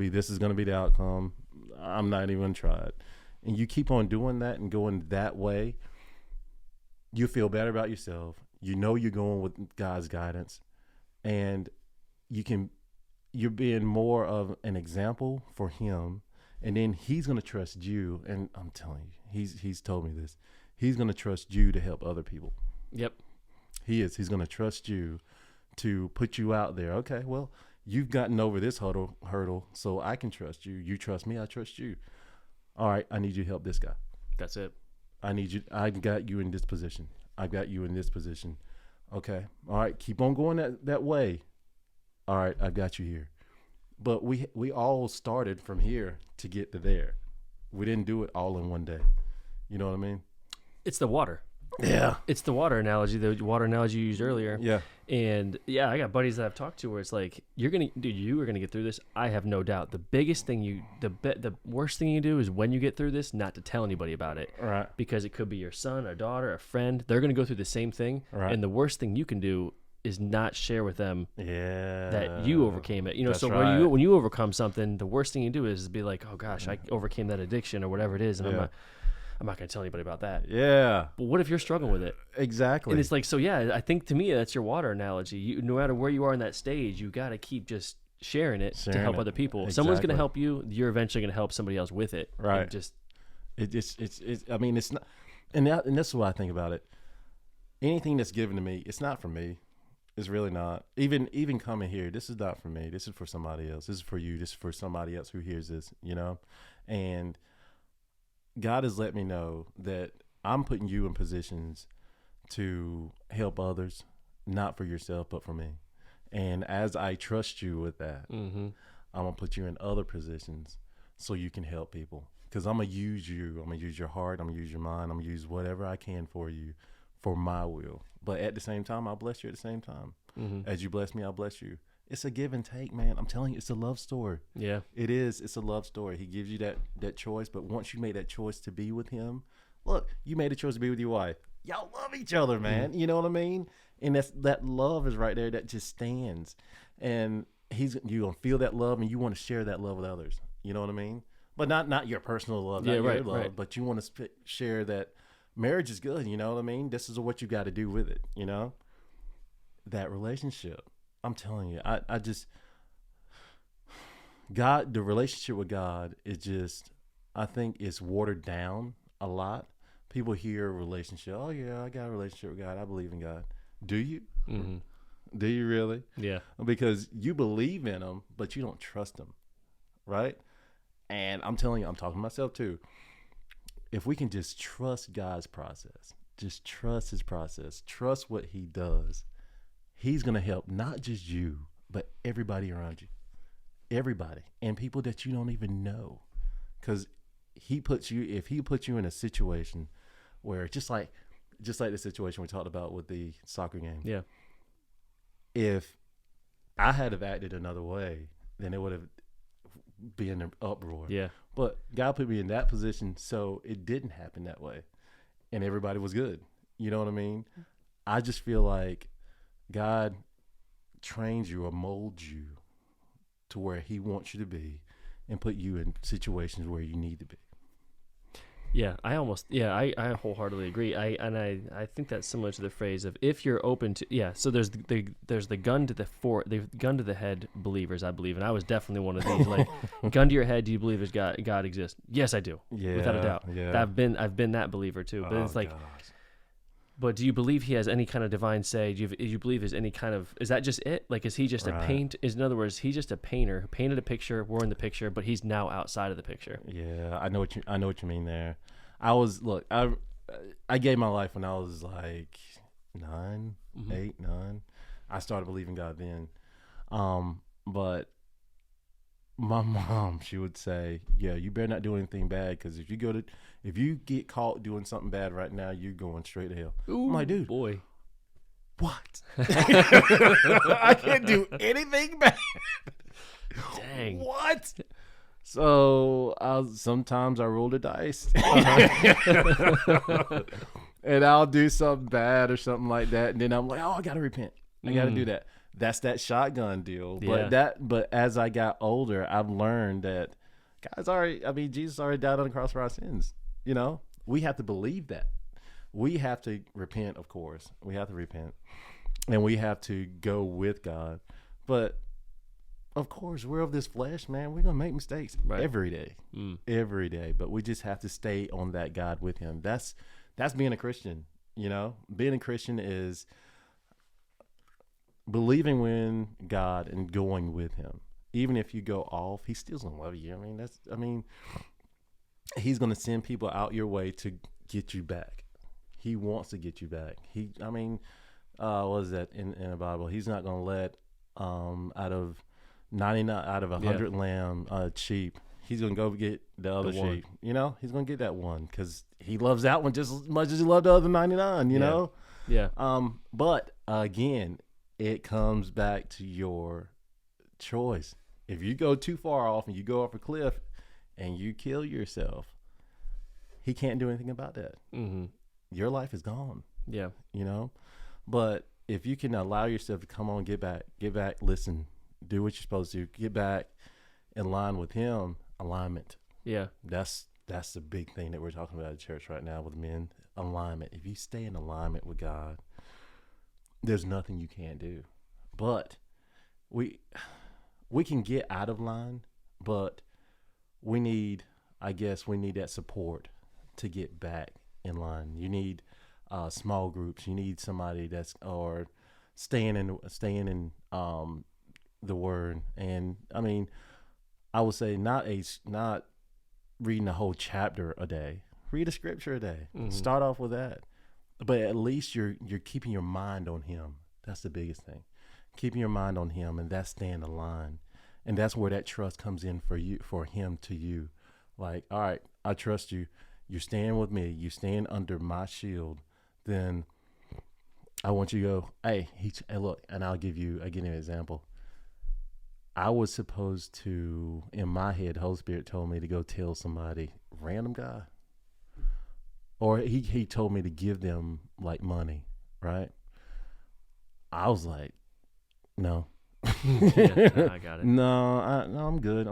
to be the outcome. I'm not even going to try it. And you keep on doing that and going that way, you feel better about yourself. You know you're going with God's guidance, and you're being more of an example for him, and then he's going to trust you. And I'm telling you, he's told me this. He's going to trust you to help other people. Yep. He's going to trust you to put you out there. Okay, well, you've gotten over this hurdle, so I can trust you. You trust me, I trust you. All right, I need you to help this guy. That's it. I got you in this position. I've got you in this position. Okay. All right, keep on going that way. All right, I've got you here. But we all started from here to get to there. We didn't do it all in one day. You know what I mean? It's the water. Yeah. It's the water analogy you used earlier. Yeah. And yeah, I got buddies that I've talked to where it's like, you are gonna get through this. I have no doubt. The biggest thing the worst thing you do is when you get through this, not to tell anybody about it. Right. Because it could be your son, a daughter, a friend. They're gonna go through the same thing. Right. And the worst thing you can do is not share with them that you overcame it. That's So right. when you overcome something, the worst thing you do is be like, oh gosh, I overcame that addiction or whatever it is, and I'm not going to tell anybody about that. Yeah. But what if you're struggling with it? Exactly. And it's like, so yeah, I think to me that's your water analogy. No matter where you are in that stage, you got to keep just sharing it to help other people. If someone's going to help you, you're eventually going to help somebody else with it. Right. And I mean, it's not, and that's what I think about it. Anything that's given to me, it's not for me. It's really not. Even coming here, this is not for me. This is for somebody else. This is for you. This is for somebody else who hears this, and God has let me know that I'm putting you in positions to help others, not for yourself, but for me. And as I trust you with that, I'm going to put you in other positions so you can help people. Because I'm going to use you. I'm going to use your heart. I'm going to use your mind. I'm going to use whatever I can for you, for my will. But at the same time, I'll bless you at the same time. As you bless me, I'll bless you. It's a give and take, man. I'm telling you, it's a love story. Yeah. It is. It's a love story. He gives you that choice, but once you made that choice to be with him, look, you made a choice to be with your wife. Y'all love each other, man. You know what I mean? And that love is right there that just stands. And you're going to feel that love, and you want to share that love with others. You know what I mean? But not your personal love, not your love, but you want to share that marriage is good. You know what I mean? This is what you got to do with it, that relationship. I'm telling you, I just, God, the relationship with God is just, I think it's watered down a lot. People hear relationship. Oh yeah, I got a relationship with God. I believe in God. Do you? Do you really? Yeah. Because you believe in him, but you don't trust him. Right? And I'm telling you, I'm talking to myself too. If we can just trust God's process, just trust his process, trust what he does, he's going to help not just you, but everybody around you. Everybody. And people that you don't even know. Because if he puts you in a situation where, just like the situation we talked about with the soccer game. Yeah. If I had have acted another way, then it would have been an uproar. Yeah. But God put me in that position so it didn't happen that way. And everybody was good. You know what I mean? I just feel like God trains you or molds you to where he wants you to be and put you in situations where you need to be. Yeah, I wholeheartedly agree. I think that's similar to the phrase of if you're open to So there's the gun to the head believers, I believe, and I was definitely one of these. Like, gun to your head, do you believe God exists? Yes, I do. Yeah, without a doubt. Yeah. I've been that believer too. But it's like, gosh. But do you believe he has any kind of divine say? Do you believe there's any kind of, is that just it? Like, is he just in other words, he's just a painter who painted a picture, we're in the picture, but he's now outside of the picture. Yeah, I know what you mean there. I gave my life when I was like 9, 8, 9. I started believing God then. But my mom, she would say, yeah, you better not do anything bad, because if you get caught doing something bad right now, you're going straight to hell. Ooh, I'm like, dude, boy, what? I can't do anything bad. Dang. What? So sometimes I roll the dice, and I'll do something bad or something like that, and then I'm like, oh, I gotta repent. I gotta do that. That's that shotgun deal. Yeah. But as I got older, I've learned that Jesus already died on the cross for our sins. We have to believe that. we have to repent, of course. We have to repent. And we have to go with God. But, of course, we're of this flesh, man. We're going to make mistakes every day. Every day. But we just have to stay on that God with him. That's being a Christian, you know? Being a Christian is believing in God and going with him. Even if you go off, he's still going to love you. I mean, he's going to send people out your way to get you back. He wants to get you back. What is that in the Bible? He's not going to let out of 99 out of 100 lamb sheep, he's going to go get the other sheep. You know, he's going to get that one because he loves that one just as much as he loved the other 99. You know. Yeah. But again, it comes back to your choice. If you go too far off and you go off a cliff and you kill yourself, he can't do anything about that. Mm-hmm. Your life is gone. Yeah. You know? But if you can allow yourself to come on, get back, listen, do what you're supposed to, get back in line with him, alignment. Yeah. That's the big thing that we're talking about at church right now with men, alignment. If you stay in alignment with God, there's nothing you can't do. But we can get out of line, but we need that support to get back in line. You need small groups. You need somebody that's or staying in the word. And I mean, I would say not reading a whole chapter a day. Read a scripture a day. Mm-hmm. Start off with that. But at least you're keeping your mind on him. That's the biggest thing. Keeping your mind on him, and that's staying aligned. And that's where that trust comes in for him to you. Like, all right, I trust you. You're staying with me. You're staying under my shield. Then I want you to go, hey, look, and I'll give you an example. I was supposed to, in my head, the Holy Spirit told me to go tell somebody, random guy. Or he told me to give them like money, right? I was like, no. I got it. No, I'm good.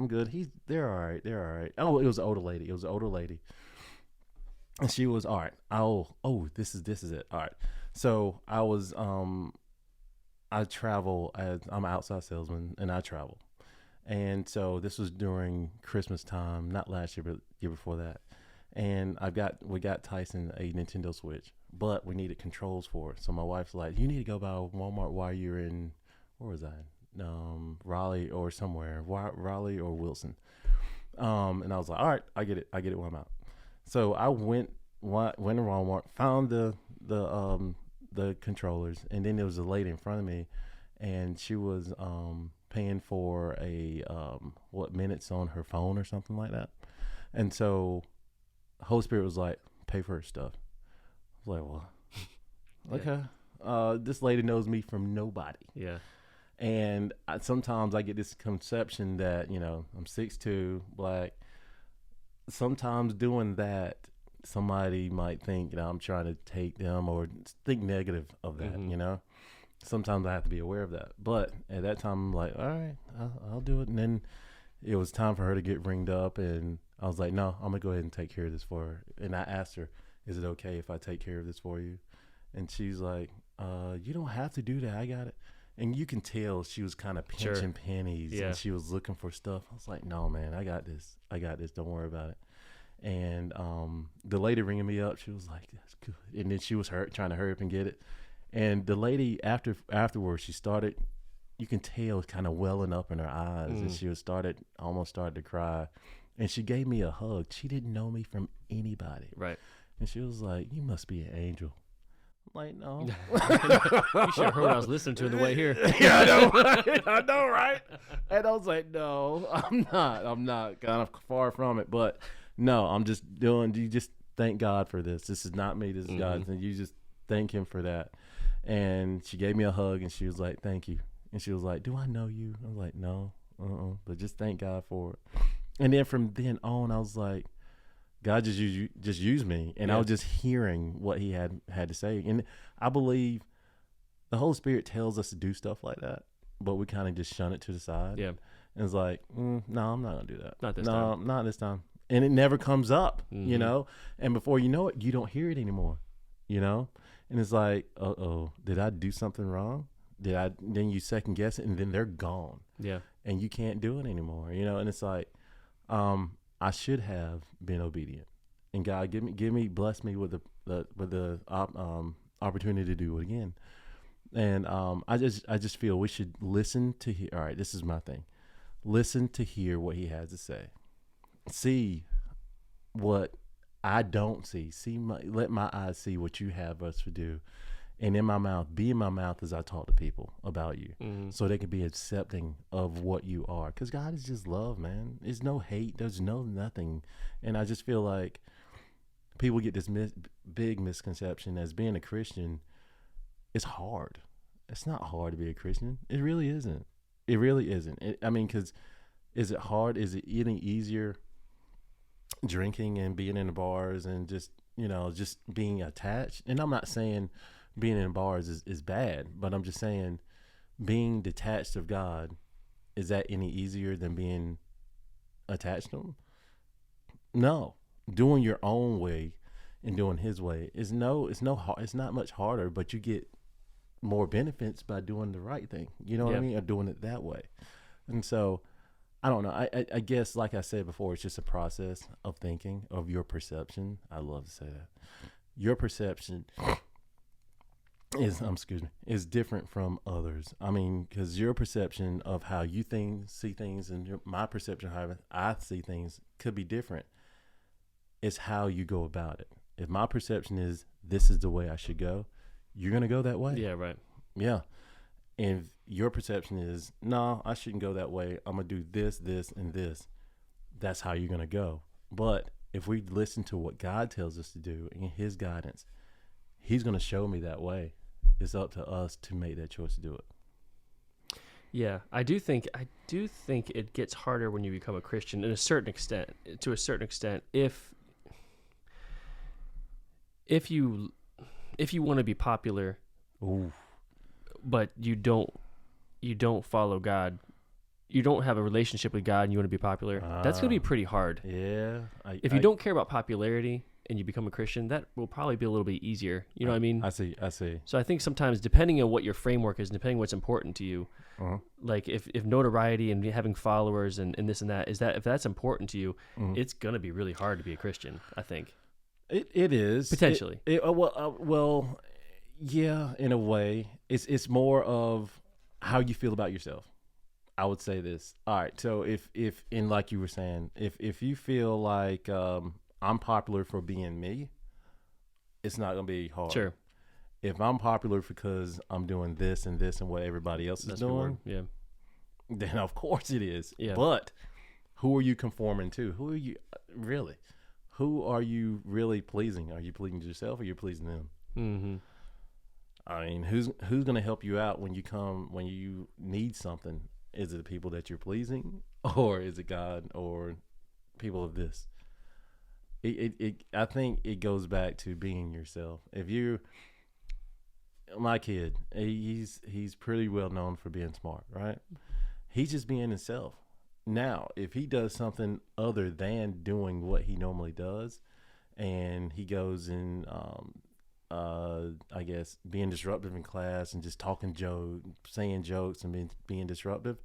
They're all right. Oh, it was an older lady. And she was, all right. This is it. All right. So I was, I travel I'm an outside salesman and I travel. And so this was during Christmas time, not last year, but the year before that. And we got Tyson a Nintendo Switch, but we needed controls for it. So my wife's like, you need to go by Walmart while you're in, where was I? Raleigh or somewhere, Raleigh or Wilson. And I was like, all right, I get it while I'm out. So I went to Walmart, found the controllers, and then there was a lady in front of me, and she was paying for minutes on her phone or something like that. And so Holy Spirit was like, pay for her stuff. I was like, well, okay. This lady knows me from nobody. Yeah. And sometimes I get this conception that, I'm 6'2", black. Sometimes doing that, somebody might think, I'm trying to take them or think negative of that, mm-hmm. Sometimes I have to be aware of that. But at that time, I'm like, all right, I'll do it. And then it was time for her to get ringed up, and I was like, no, I'm going to go ahead and take care of this for her. And I asked her, is it okay if I take care of this for you? And she's like, you don't have to do that. I got it. And you can tell she was kind of pinching pennies, and she was looking for stuff. I was like, no, man, I got this. Don't worry about it. And the lady ringing me up, she was like, that's good. And then she was trying to hurry up and get it. And the lady afterwards, she started, you can tell kind of welling up in her eyes, and she almost started to cry. And she gave me a hug. She didn't know me from anybody. Right. And she was like, you must be an angel. I'm like, no. You should have heard what I was listening to on the way here. Yeah, I know, right? And I was like, no, I'm not kind of far from it. But no, I'm just you just thank God for this. This is not me. This is mm-hmm. God. And you just thank him for that. And she gave me a hug, and she was like, thank you. And she was like, do I know you? I was like, no, but just thank God for it. And then from then on, I was like, God just used me, and I was just hearing what he had to say. And I believe the Holy Spirit tells us to do stuff like that, but we kind of just shun it to the side. Yeah. And it's like, no, I'm not going to do that. Not this time. No, not this time. And it never comes up, mm-hmm. And before you know it, you don't hear it anymore. you know? And it's like, uh-oh, did I do something wrong? Then you second guess it, and then they're gone. Yeah. And you can't do it anymore, you know? And it's like, I should have been obedient. And God, bless me with the opportunity to do it again. And I just feel we should listen to hear. All right, this is my thing. Listen to hear what he has to say. See what I don't see. Let my eyes see what you have us to do. And in my mouth, be in my mouth as I talk to people about you, so they can be accepting of what you are. Because God is just love, man. There's no hate. There's no nothing. And I just feel like people get this big misconception as being a Christian is hard. It's not hard to be a Christian. It really isn't. It really isn't. Because is it hard? Is it any easier drinking and being in the bars and just being attached? And I'm not saying being in bars is bad, but I'm just saying being detached of God, is that any easier than being attached to him? No. Doing your own way and doing his way it's not much harder, but you get more benefits by doing the right thing. You know what I mean? Or doing it that way. And so I don't know. I guess, like I said before, it's just a process of thinking, of your perception. I love to say that. Your perception is different from others. I mean, because your perception of how you see things and my perception of how I see things could be different. It's how you go about it. If my perception is this is the way I should go, you're going to go that way. Yeah, right. Yeah. And if your perception is, no, I shouldn't go that way. I'm going to do this, this, and this. That's how you're going to go. But if we listen to what God tells us to do in his guidance, he's going to show me that way. It's up to us to make that choice to do it. Yeah, I do think it gets harder when you become a Christian to a certain extent, if you want to be popular. Ooh. But you don't follow God, you don't have a relationship with God, and you want to be popular, that's going to be pretty hard. Yeah. If you don't care about popularity and you become a Christian, that will probably be a little bit easier. You know what I mean? I see. So I think sometimes, depending on what your framework is, depending on what's important to you, like if notoriety and having followers and this and that, if that's important to you, it's going to be really hard to be a Christian, I think. It is. Potentially. Well, yeah, in a way. It's more of how you feel about yourself. I would say this. All right. So if and like you were saying, if you feel like I'm popular for being me, it's not going to be hard. Sure. If I'm popular because I'm doing this and what everybody else is doing, then of course it is. Yeah. But who are you conforming to? Who are you really? Who are you really pleasing? Are you pleasing yourself or are you pleasing them? Mm-hmm. I mean, who's going to help you out when you need something? Is it the people that you're pleasing, or is it God, or people of this? I think it goes back to being yourself. My kid, he's pretty well known for being smart, right? He's just being himself. Now, if he does something other than doing what he normally does, and he goes and I guess being disruptive in class and just saying jokes and being disruptive,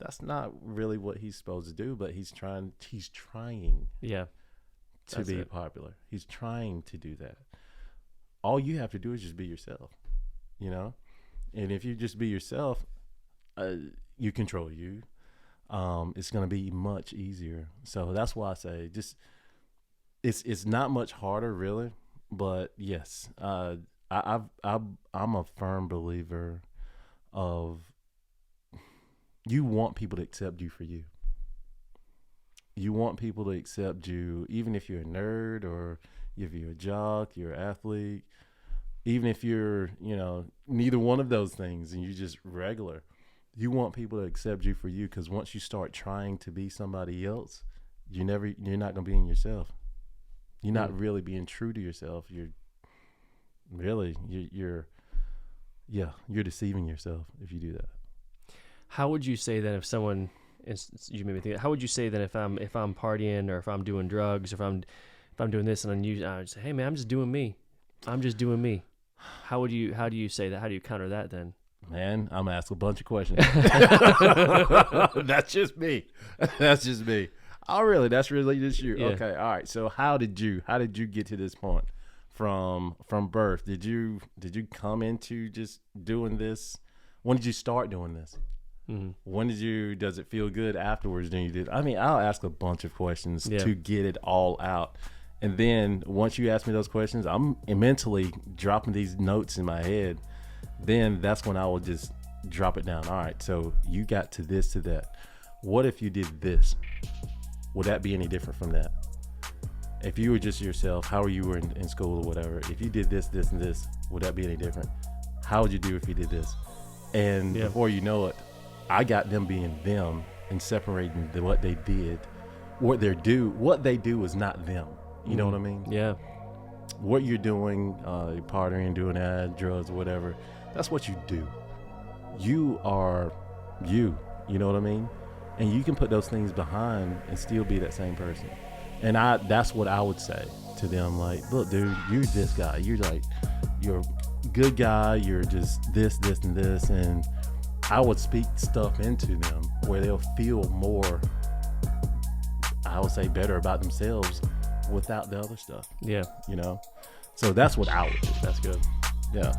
that's not really what he's supposed to do. But he's trying. Yeah. To be popular. He's trying to do that. All you have to do is just be yourself, you know? And if you just be yourself, you control you. It's going to be much easier. So that's why I say it's not much harder really, but yes, I'm a firm believer of you want people to accept you for you. You want people to accept you, even if you're a nerd or if you're a jock, you're an athlete, even if you're, neither one of those things and you're just regular. You want people to accept you for you, because once you start trying to be somebody else, you're not going to be in yourself. You're not really being true to yourself. You're deceiving yourself if you do that. How would you say that if someone, you made me think, how would you say that if I'm partying or if I'm doing drugs or if I'm doing this and I just say, hey man, I'm just doing me. I'm just doing me. How do you say that? How do you counter that then? Man, I'm gonna ask a bunch of questions. That's just me. That's just me. Oh, really? That's really just you? Yeah. Okay. All right. So how did you get to this point from birth? Did you come into just doing this? When did you start doing this? Mm-hmm. When does it feel good afterwards? Then you did. I mean, I'll ask a bunch of questions to get it all out. And then once you ask me those questions, I'm mentally dropping these notes in my head. Then that's when I will just drop it down. All right, so you got to this, to that. What if you did this? Would that be any different from that? If you were just yourself, how you were in school or whatever, if you did this, this, and this, would that be any different? How would you do if you did this? And before you know it, I got them being them and separating what they did. What they do is not them. You know what I mean? Yeah. What you're doing, you're partying, doing that, drugs, whatever, that's what you do. You are you know what I mean? And you can put those things behind and still be that same person. And that's what I would say to them. Like, look, dude, you're this guy. You're a good guy. You're just this, and this. And I would speak stuff into them where they'll feel more, I would say, better about themselves without the other stuff. Yeah. You know? So that's what I would do. That's good. Yeah.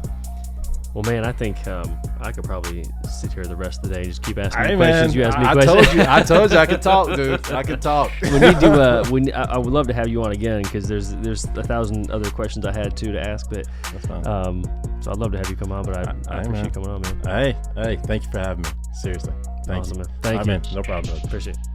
Well, man, I think I could probably sit here the rest of the day and just keep asking you questions. You ask me questions. I told you I could talk, dude. I could talk. We need to. I would love to have you on again because there's 1,000 other questions I had too to ask. But that's fine. So I'd love to have you come on. But I appreciate you coming on, man. Hey, thank you for having me. Seriously, thank you. Man. Thank you. Man. No problem, brother. Appreciate it.